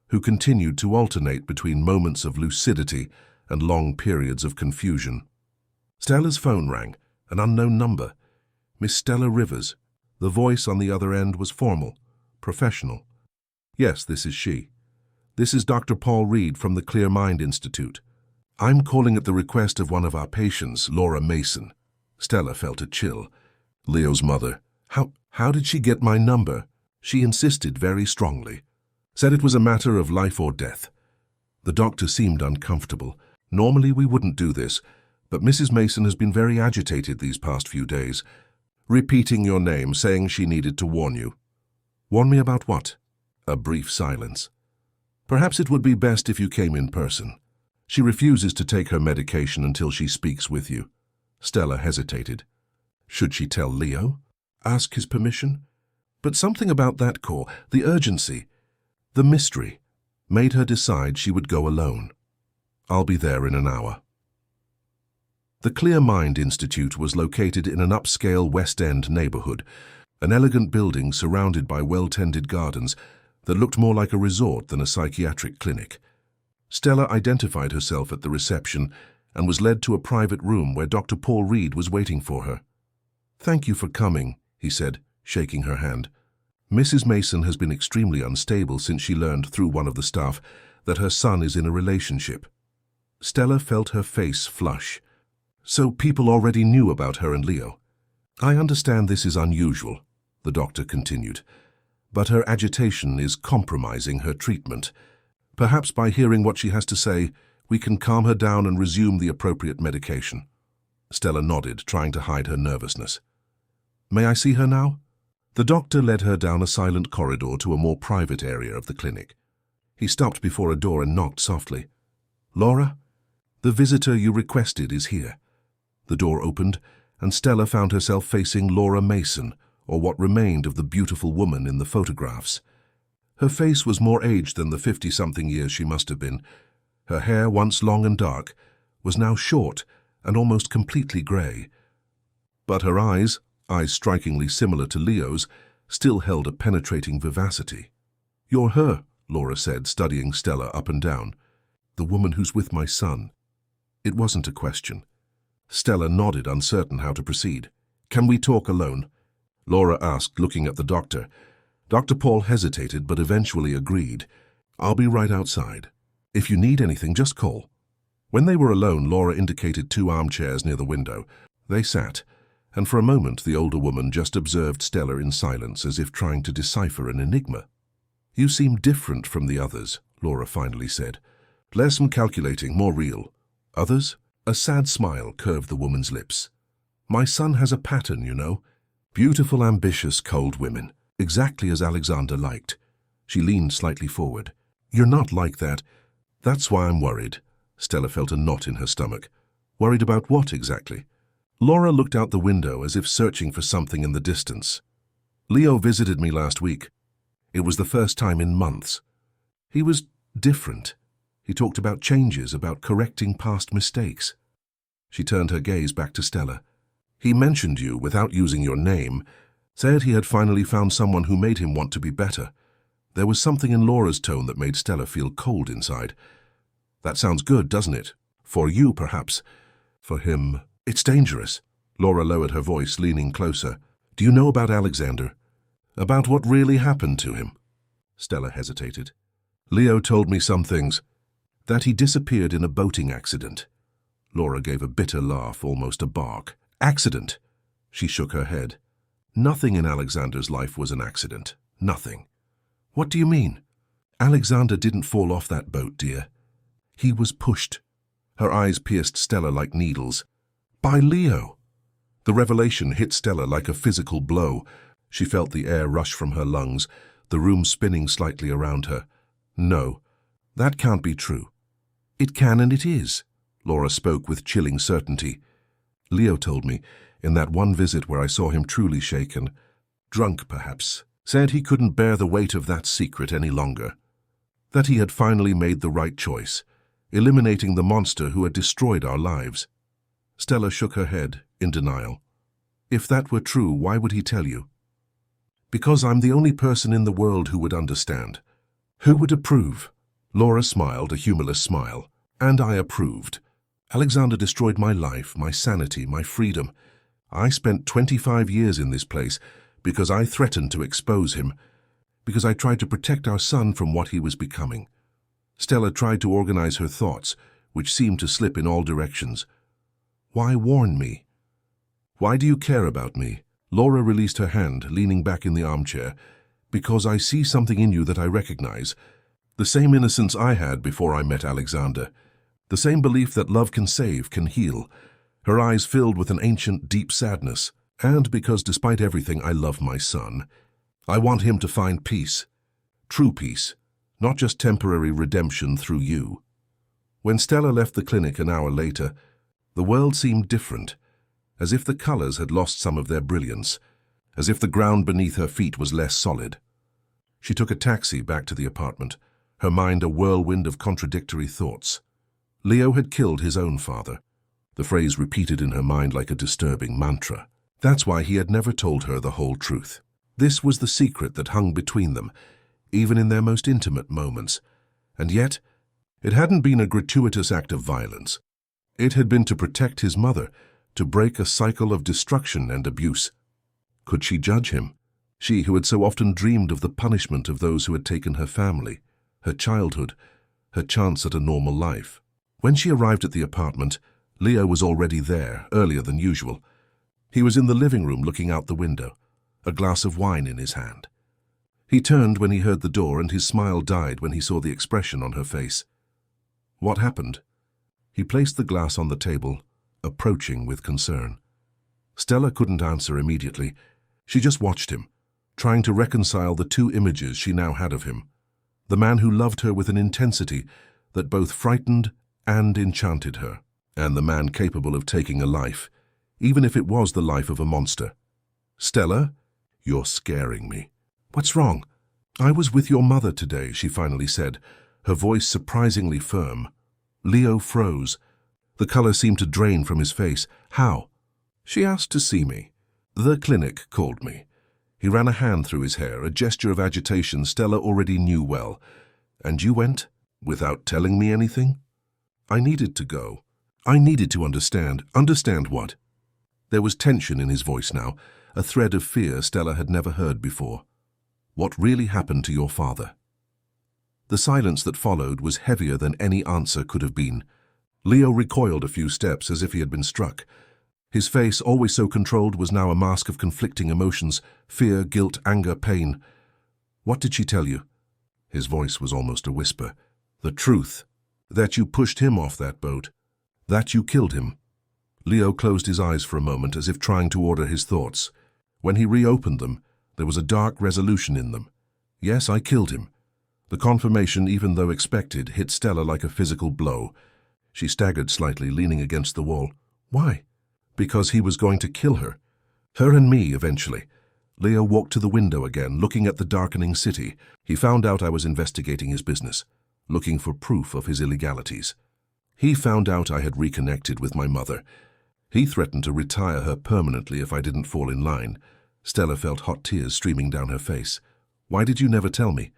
who continued to alternate between moments of lucidity and long periods of confusion. Stella's phone rang, an unknown number. Miss Stella Rivers. The voice on the other end was formal, professional. "Yes, this is she. This is Dr. Paul Reed from the Clear Mind Institute. I'm calling at the request of one of our patients, Laura Mason." Stella felt a chill. Leo's mother. How did she get my number?" She insisted very strongly. Said it was a matter of life or death. The doctor seemed uncomfortable. "Normally we wouldn't do this, but Mrs. Mason has been very agitated these past few days, repeating your name, saying she needed to warn you." "Warn me about what?" A brief silence. "Perhaps it would be best if you came in person. She refuses to take her medication until she speaks with you." Stella hesitated. Should she tell Leo? Ask his permission? But something about that call, the urgency, the mystery, made her decide she would go alone. "I'll be there in an hour." The Clear Mind Institute was located in an upscale West End neighborhood, An elegant building surrounded by well-tended gardens that looked more like a resort than a psychiatric clinic. Stella identified herself at the reception and was led to a private room where Dr. Paul Reed was waiting for her. "Thank you for coming," he said, shaking her hand. "Mrs. Mason has been extremely unstable since she learned through one of the staff that her son is in a relationship." Stella felt her face flush. So people already knew about her and Leo. "I understand this is unusual," the doctor continued, "but her agitation is compromising her treatment. Perhaps by hearing what she has to say, we can calm her down and resume the appropriate medication." Stella nodded, trying to hide her nervousness. "May I see her now?" The doctor led her down a silent corridor to a more private area of the clinic. He stopped before a door and knocked softly. "Laura, the visitor you requested is here." The door opened, and Stella found herself facing Laura Mason, or what remained of the beautiful woman in the photographs. Her face was more aged than the 50-something years she must have been. Her hair, once long and dark, was now short and almost completely grey. But her eyes strikingly similar to Leo's, still held a penetrating vivacity. "You're her," Laura said, studying Stella up and down. "The woman who's with my son." It wasn't a question. Stella nodded, uncertain how to proceed. "Can we talk alone?" Laura asked, looking at the doctor. Dr. Paul hesitated, but eventually agreed. "I'll be right outside. If you need anything, just call." When they were alone, Laura indicated 2 armchairs near the window. They sat, and for a moment the older woman just observed Stella in silence, as if trying to decipher an enigma. "You seem different from the others," Laura finally said. "Less calculating, more real." "Others?" A sad smile curved the woman's lips. "My son has a pattern, you know. Beautiful, ambitious, cold women. Exactly as Alexander liked." She leaned slightly forward. "You're not like that. That's why I'm worried." Stella felt a knot in her stomach. "Worried about what exactly?" Laura looked out the window as if searching for something in the distance. "Leo visited me last week. It was the first time in months. He was different. He talked about changes, about correcting past mistakes." She turned her gaze back to Stella. "He mentioned you without using your name, said he had finally found someone who made him want to be better." There was something in Laura's tone that made Stella feel cold inside. "That sounds good, doesn't it? For you, perhaps. For him, it's dangerous." Laura lowered her voice, leaning closer. "Do you know about Alexander? About what really happened to him?" Stella hesitated. "Leo told me some things. That he disappeared in a boating accident." Laura gave a bitter laugh, almost a bark. "Accident?" She shook her head. "Nothing in Alexander's life was an accident. Nothing." "What do you mean?" "Alexander didn't fall off that boat, dear. He was pushed." Her eyes pierced Stella like needles. "By Leo." The revelation hit Stella like a physical blow. She felt the air rush from her lungs, the room spinning slightly around her. "No, that can't be true." "It can and it is," Laura spoke with chilling certainty. "Leo told me, in that one visit where I saw him truly shaken, drunk perhaps, said he couldn't bear the weight of that secret any longer. That he had finally made the right choice, eliminating the monster who had destroyed our lives." Stella shook her head, in denial. "If that were true, why would he tell you?" "Because I'm the only person in the world who would understand. Who would approve?" Laura smiled, a humorless smile. "And I approved. Alexander destroyed my life, my sanity, my freedom. I spent 25 years in this place because I threatened to expose him, because I tried to protect our son from what he was becoming." Stella tried to organize her thoughts, which seemed to slip in all directions. "Why warn me? Why do you care about me?" Laura released her hand, leaning back in the armchair. "Because I see something in you that I recognize. The same innocence I had before I met Alexander. The same belief that love can save, can heal." Her eyes filled with an ancient, deep sadness. "And because despite everything, I love my son. I want him to find peace. True peace, not just temporary redemption through you." When Stella left the clinic an hour later, the world seemed different, as if the colors had lost some of their brilliance, as if the ground beneath her feet was less solid. She took a taxi back to the apartment, her mind a whirlwind of contradictory thoughts. Leo had killed his own father. The phrase repeated in her mind like a disturbing mantra. That's why he had never told her the whole truth. This was the secret that hung between them, even in their most intimate moments. And yet, it hadn't been a gratuitous act of violence. It had been to protect his mother, to break a cycle of destruction and abuse. Could she judge him? She who had so often dreamed of the punishment of those who had taken her family, her childhood, her chance at a normal life. When she arrived at the apartment, Leo was already there, earlier than usual. He was in the living room looking out the window, a glass of wine in his hand. He turned when he heard the door, and his smile died when he saw the expression on her face. What happened? He placed the glass on the table, approaching with concern. Stella couldn't answer immediately. She just watched him, trying to reconcile the two images she now had of him. The man who loved her with an intensity that both frightened and enchanted her, and the man capable of taking a life, even if it was the life of a monster. "Stella, you're scaring me." "What's wrong?" "I was with your mother today," she finally said, her voice surprisingly firm. Leo froze. The color seemed to drain from his face. "How?" "She asked to see me. The clinic called me." He ran a hand through his hair, a gesture of agitation Stella already knew well. "And you went, without telling me anything?" "I needed to go. I needed to understand." "Understand what?" There was tension in his voice now, a thread of fear Stella had never heard before. "What really happened to your father?" The silence that followed was heavier than any answer could have been. Leo recoiled a few steps as if he had been struck. His face, always so controlled, was now a mask of conflicting emotions: fear, guilt, anger, pain. "What did she tell you?" His voice was almost a whisper. "The truth. That you pushed him off that boat. That you killed him." Leo closed his eyes for a moment, as if trying to order his thoughts. When he reopened them, there was a dark resolution in them. "Yes, I killed him." The confirmation, even though expected, hit Stella like a physical blow. She staggered slightly, leaning against the wall. "Why?" "Because he was going to kill her. Her and me, eventually." Leo walked to the window again, looking at the darkening city. "He found out I was investigating his business, looking for proof of his illegalities. He found out I had reconnected with my mother. He threatened to retire her permanently if I didn't fall in line." Stella felt hot tears streaming down her face. "Why did you never tell me?"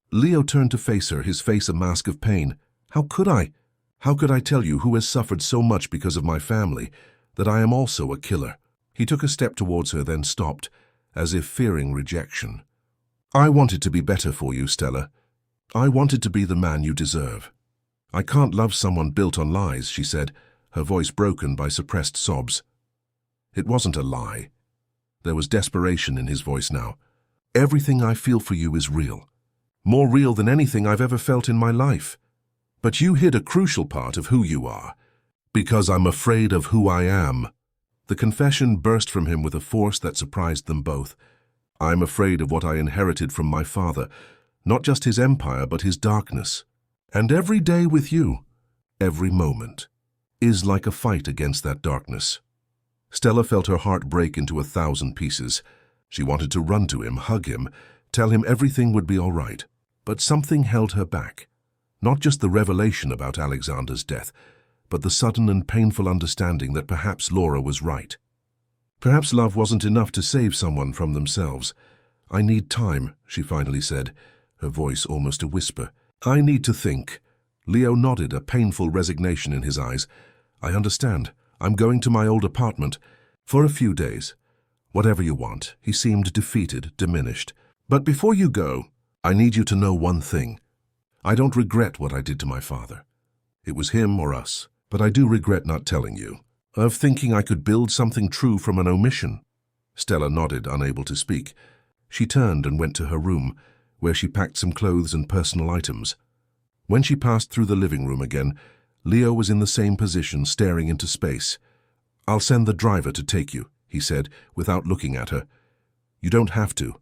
Leo turned to face her, his face a mask of pain. "How could I? How could I tell you, who has suffered so much because of my family, that I am also a killer?" He took a step towards her, then stopped, as if fearing rejection. "I wanted to be better for you, Stella. I wanted to be the man you deserve. I can't love someone built on lies," she said, her voice broken by suppressed sobs. "It wasn't a lie." There was desperation in his voice now. "Everything I feel for you is real. More real than anything I've ever felt in my life. But you hid a crucial part of who you are, because I'm afraid of who I am." The confession burst from him with a force that surprised them both. "I'm afraid of what I inherited from my father, not just his empire, but his darkness. And every day with you, every moment, is like a fight against that darkness." Stella felt her heart break into 1,000 pieces. She wanted to run to him, hug him, tell him everything would be all right. But something held her back. Not just the revelation about Alexander's death, but the sudden and painful understanding that perhaps Laura was right. Perhaps love wasn't enough to save someone from themselves. "I need time," she finally said, her voice almost a whisper. "I need to think." Leo nodded, a painful resignation in his eyes. "I understand. I'm going to my old apartment. For a few days. Whatever you want." He seemed defeated, diminished. "But before you go, I need you to know one thing. I don't regret what I did to my father. It was him or us. But I do regret not telling you. Of thinking I could build something true from an omission." Stella nodded, unable to speak. She turned and went to her room, where she packed some clothes and personal items. When she passed through the living room again, Leo was in the same position, staring into space. "I'll send the driver to take you," he said, without looking at her. "You don't have to."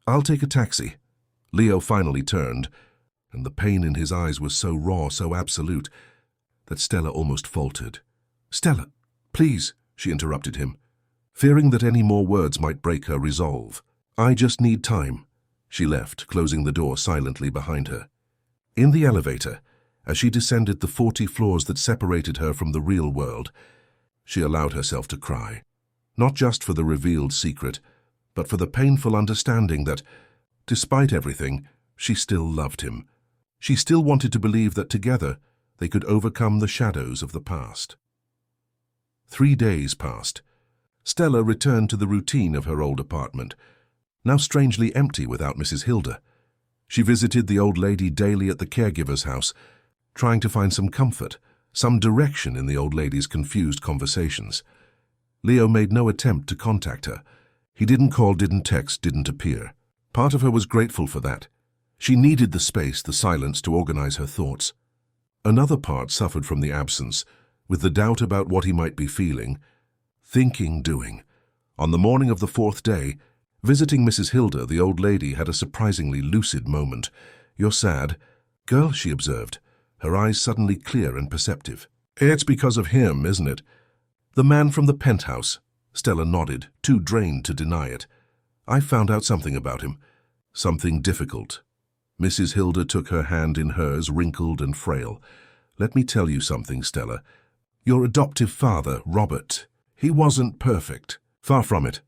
"I'll take a taxi." Leo finally turned, and the pain in his eyes was so raw, so absolute, that Stella almost faltered. "Stella, please," she interrupted him, fearing that any more words might break her resolve. "I just need time." She left, closing the door silently behind her. In the elevator, as she descended the 40 floors that separated her from the real world, she allowed herself to cry. Not just for the revealed secret, but for the painful understanding that, despite everything, she still loved him. She still wanted to believe that together they could overcome the shadows of the past. 3 days passed. Stella returned to the routine of her old apartment, now strangely empty without Mrs. Hilda. She visited the old lady daily at the caregiver's house, trying to find some comfort, some direction in the old lady's confused conversations. Leo made no attempt to contact her. He didn't call, didn't text, didn't appear. Part of her was grateful for that. She needed the space, the silence, to organize her thoughts. Another part suffered from the absence, with the doubt about what he might be feeling, thinking, doing. On the morning of the 4th day, visiting Mrs. Hilda, the old lady had a surprisingly lucid moment. "You're sad." "Girl," she observed, her eyes suddenly clear and perceptive. "It's because of him, isn't it?" "The man from the penthouse." Stella nodded, too drained to deny it. "I found out something about him. Something difficult." Mrs. Hilda took her hand in hers, wrinkled and frail. "Let me tell you something, Stella. Your adoptive father, Robert, he wasn't perfect. Far from it."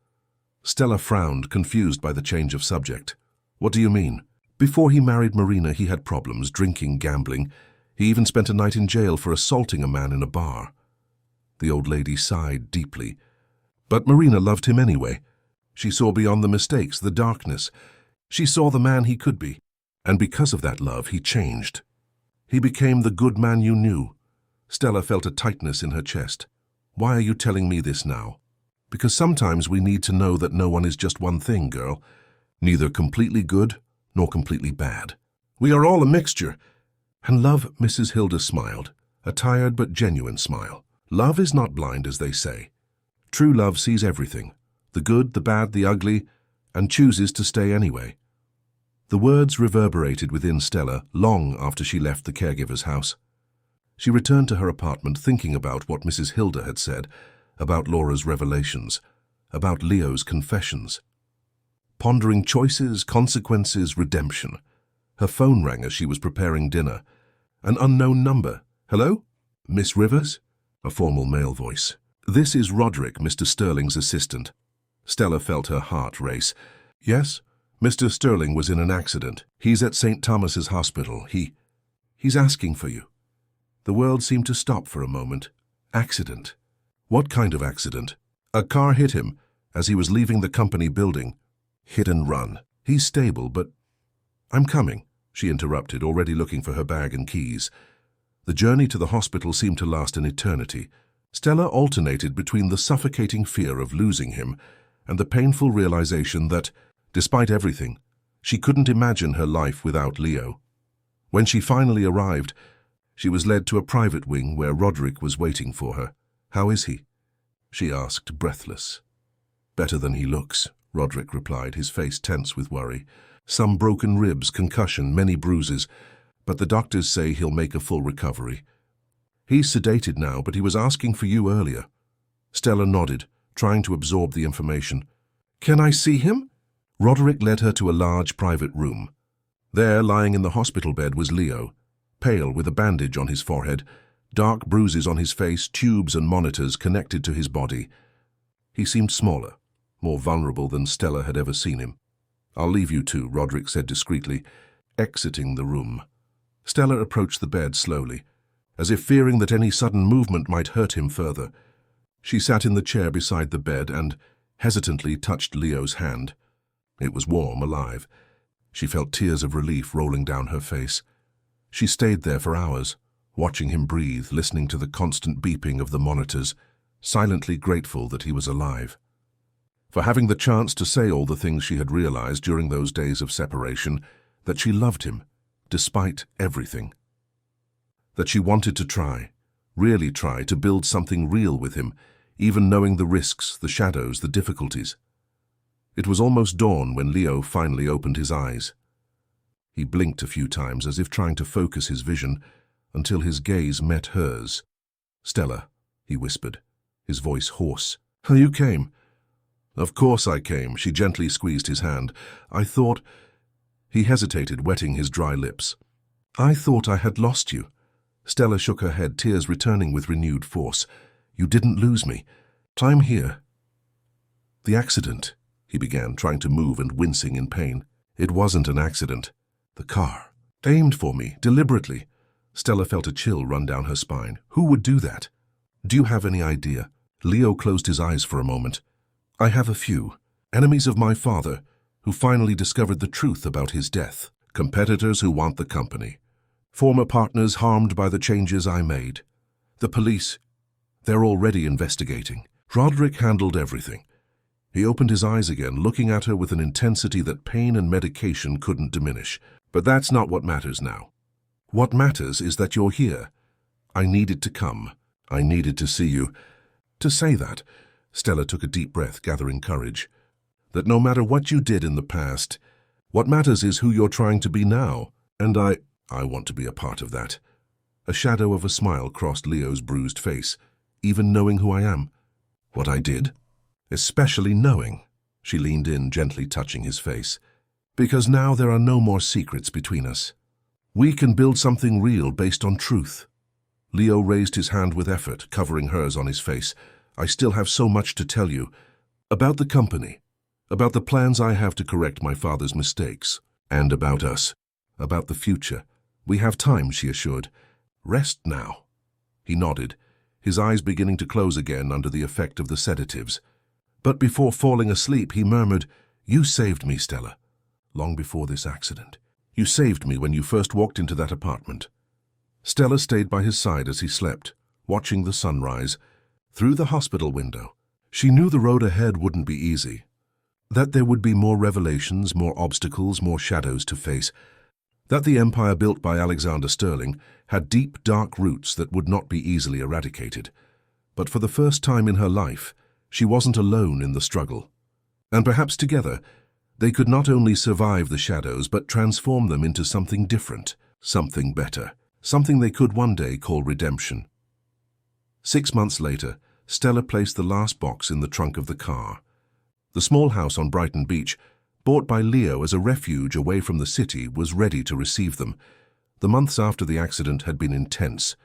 Stella frowned, confused by the change of subject. "What do you mean?" "Before he married Marina, he had problems, drinking, gambling. He even spent a night in jail for assaulting a man in a bar." The old lady sighed deeply. "But Marina loved him anyway. She saw beyond the mistakes, the darkness. She saw the man he could be. And because of that love, he changed. He became the good man you knew." Stella felt a tightness in her chest. "Why are you telling me this now?" "Because sometimes we need to know that no one is just one thing, girl. Neither completely good nor completely bad. We are all a mixture." "And love," Mrs. Hilda smiled, a tired but genuine smile. "Love is not blind, as they say. True love sees everything, the good, the bad, the ugly, and chooses to stay anyway." The words reverberated within Stella long after she left the caregiver's house. She returned to her apartment thinking about what Mrs. Hilda had said, about Laura's revelations, about Leo's confessions. Pondering choices, consequences, redemption. Her phone rang as she was preparing dinner. An unknown number. "Hello? Miss Rivers?" A formal male voice. "This is Roderick, Mr. Sterling's assistant." Stella felt her heart race. "Yes? Mr. Sterling was in an accident. He's at St. Thomas's Hospital. He's asking for you." The world seemed to stop for a moment. Accident? What kind of accident? "A car hit him as he was leaving the company building. Hit and run. He's stable, but—" "I'm coming," she interrupted, already looking for her bag and keys. The journey to the hospital seemed to last an eternity. Stella alternated between the suffocating fear of losing him and the painful realization that, despite everything, she couldn't imagine her life without Leo. When she finally arrived, she was led to a private wing where Roderick was waiting for her. "How is he?" she asked, breathless. "Better than he looks," Roderick replied, his face tense with worry. "Some broken ribs, concussion, many bruises, but the doctors say he'll make a full recovery. He's sedated now, but he was asking for you earlier." Stella nodded, trying to absorb the information. "Can I see him?" Roderick led her to a large private room. There, lying in the hospital bed, was Leo, pale with a bandage on his forehead, dark bruises on his face, tubes and monitors connected to his body. He seemed smaller, more vulnerable than Stella had ever seen him. "I'll leave you two," Roderick said discreetly, exiting the room. Stella approached the bed slowly, as if fearing that any sudden movement might hurt him further. She sat in the chair beside the bed and hesitantly touched Leo's hand. It was warm, alive. She felt tears of relief rolling down her face. She stayed there for hours, watching him breathe, listening to the constant beeping of the monitors, silently grateful that he was alive. For having the chance to say all the things she had realized during those days of separation, that she loved him, despite everything. That she wanted to try, really try, to build something real with him, even knowing the risks, the shadows, the difficulties. It was almost dawn when Leo finally opened his eyes. He blinked a few times as if trying to focus his vision, until his gaze met hers. "Stella," he whispered, his voice hoarse. "You came." "Of course I came." She gently squeezed his hand. "I thought—" He hesitated, wetting his dry lips. "I thought I had lost you." Stella shook her head, tears returning with renewed force. "You didn't lose me. I'm here." "The accident," he began, trying to move and wincing in pain. It wasn't an accident. The car aimed for me, deliberately. Stella felt a chill run down her spine. Who would do that? Do you have any idea? Leo closed his eyes for a moment. I have a few. Enemies of my father, who finally discovered the truth about his death. Competitors who want the company. Former partners harmed by the changes I made. The police, they're already investigating. Roderick handled everything. He opened his eyes again, looking at her with an intensity that pain and medication couldn't diminish. But that's not what matters now. What matters is that you're here. I needed to come. I needed to see you. To say that, Stella took a deep breath, gathering courage. That no matter what you did in the past, what matters is who you're trying to be now. And I want to be a part of that. A shadow of a smile crossed Leo's bruised face, even knowing who I am. What I did? Especially knowing. She leaned in, gently touching his face. Because now there are no more secrets between us. We can build something real based on truth. Leo raised his hand with effort, covering hers on his face. I still have so much to tell you. About the company. About the plans I have to correct my father's mistakes. And about us. About the future. We have time, she assured. Rest now. He nodded, his eyes beginning to close again under the effect of the sedatives. But before falling asleep, he murmured, You saved me, Stella. Long before this accident. You saved me when you first walked into that apartment. Stella stayed by his side as he slept, watching the sunrise. Through the hospital window, she knew the road ahead wouldn't be easy. That there would be more revelations, more obstacles, more shadows to face. That the empire built by Alexander Sterling had deep, dark roots that would not be easily eradicated. But for the first time in her life, she wasn't alone in the struggle. And perhaps together, they could not only survive the shadows, but transform them into something different, something better, something they could one day call redemption. 6 months later, Stella placed the last box in the trunk of the car. The small house on Brighton Beach, bought by Leo as a refuge away from the city, was ready to receive them. The months after the accident had been intense.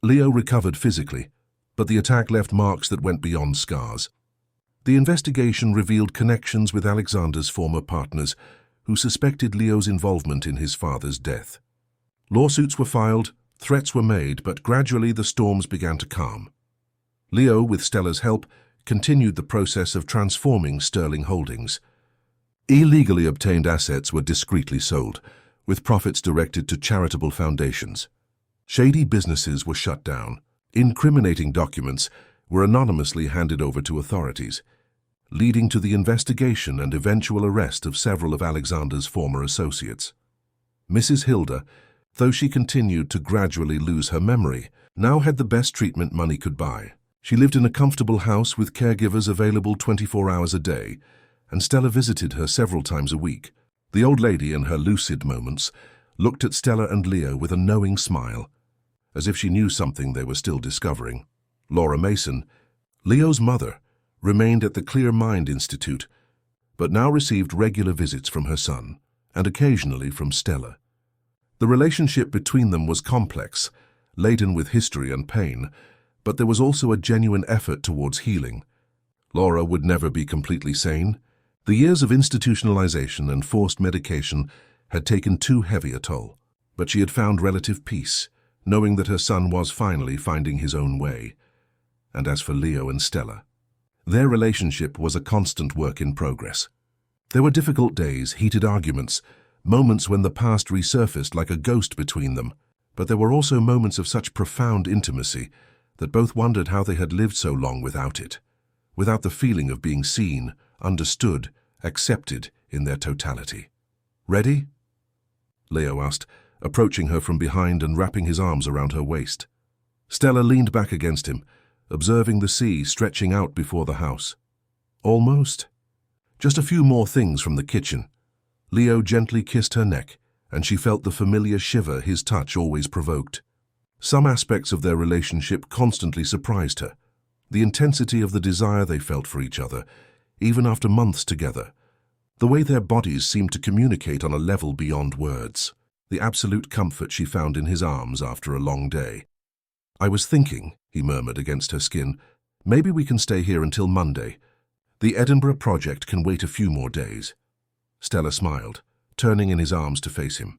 Leo recovered physically, but the attack left marks that went beyond scars. The investigation revealed connections with Alexander's former partners, who suspected Leo's involvement in his father's death. Lawsuits were filed, threats were made, but gradually the storms began to calm. Leo, with Stella's help, continued the process of transforming Sterling Holdings. Illegally obtained assets were discreetly sold, with profits directed to charitable foundations. Shady businesses were shut down. Incriminating documents were anonymously handed over to authorities, leading to the investigation and eventual arrest of several of Alexander's former associates. Mrs. Hilda, though she continued to gradually lose her memory, now had the best treatment money could buy. She lived in a comfortable house with caregivers available 24 hours a day, and Stella visited her several times a week. The old lady, in her lucid moments, looked at Stella and Leo with a knowing smile, as if she knew something they were still discovering. Laura Mason, Leo's mother, remained at the Clear Mind Institute, but now received regular visits from her son, and occasionally from Stella. The relationship between them was complex, laden with history and pain, but there was also a genuine effort towards healing. Laura would never be completely sane. The years of institutionalization and forced medication had taken too heavy a toll, but she had found relative peace, knowing that her son was finally finding his own way. And as for Leo and Stella, their relationship was a constant work in progress. There were difficult days, heated arguments, moments when the past resurfaced like a ghost between them, but there were also moments of such profound intimacy that both wondered how they had lived so long without it, without the feeling of being seen, understood, accepted in their totality. Ready? Leo asked, approaching her from behind and wrapping his arms around her waist. Stella leaned back against him, observing the sea stretching out before the house. Almost. Just a few more things from the kitchen. Leo gently kissed her neck, and she felt the familiar shiver his touch always provoked. Some aspects of their relationship constantly surprised her. The intensity of the desire they felt for each other, even after months together. The way their bodies seemed to communicate on a level beyond words. The absolute comfort she found in his arms after a long day. I was thinking, he murmured against her skin, maybe we can stay here until Monday. The Edinburgh project can wait a few more days. Stella smiled, turning in his arms to face him.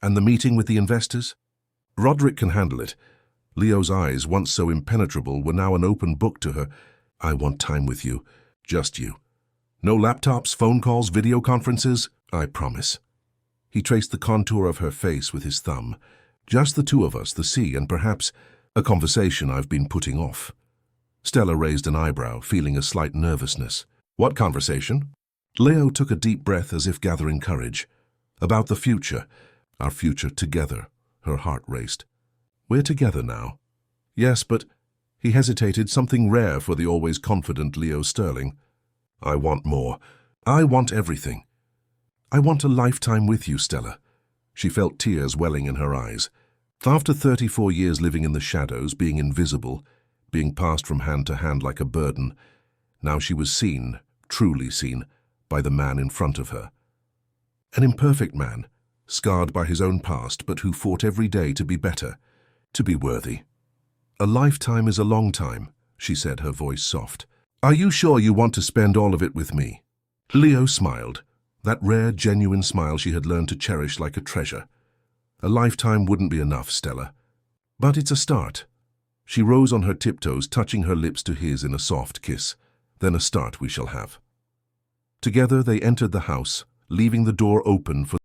And the meeting with the investors? Roderick can handle it. Leo's eyes, once so impenetrable, were now an open book to her. I want time with you. Just you. No laptops, phone calls, video conferences. I promise. He traced the contour of her face with his thumb. Just the two of us, the sea, and perhaps a conversation I've been putting off. Stella raised an eyebrow, feeling a slight nervousness. What conversation? Leo took a deep breath as if gathering courage. About the future. Our future together. Her heart raced. We're together now. Yes, but... He hesitated, something rare for the always confident Leo Sterling. I want more. I want everything. I want a lifetime with you, Stella. She felt tears welling in her eyes. After 34 years living in the shadows, being invisible, being passed from hand to hand like a burden, now she was seen, truly seen, by the man in front of her. An imperfect man, scarred by his own past, but who fought every day to be better, to be worthy. A lifetime is a long time, she said, her voice soft. Are you sure you want to spend all of it with me? Leo smiled, that rare, genuine smile she had learned to cherish like a treasure. A lifetime wouldn't be enough, Stella. But it's a start. She rose on her tiptoes, touching her lips to his in a soft kiss. Then a start we shall have. Together they entered the house, leaving the door open for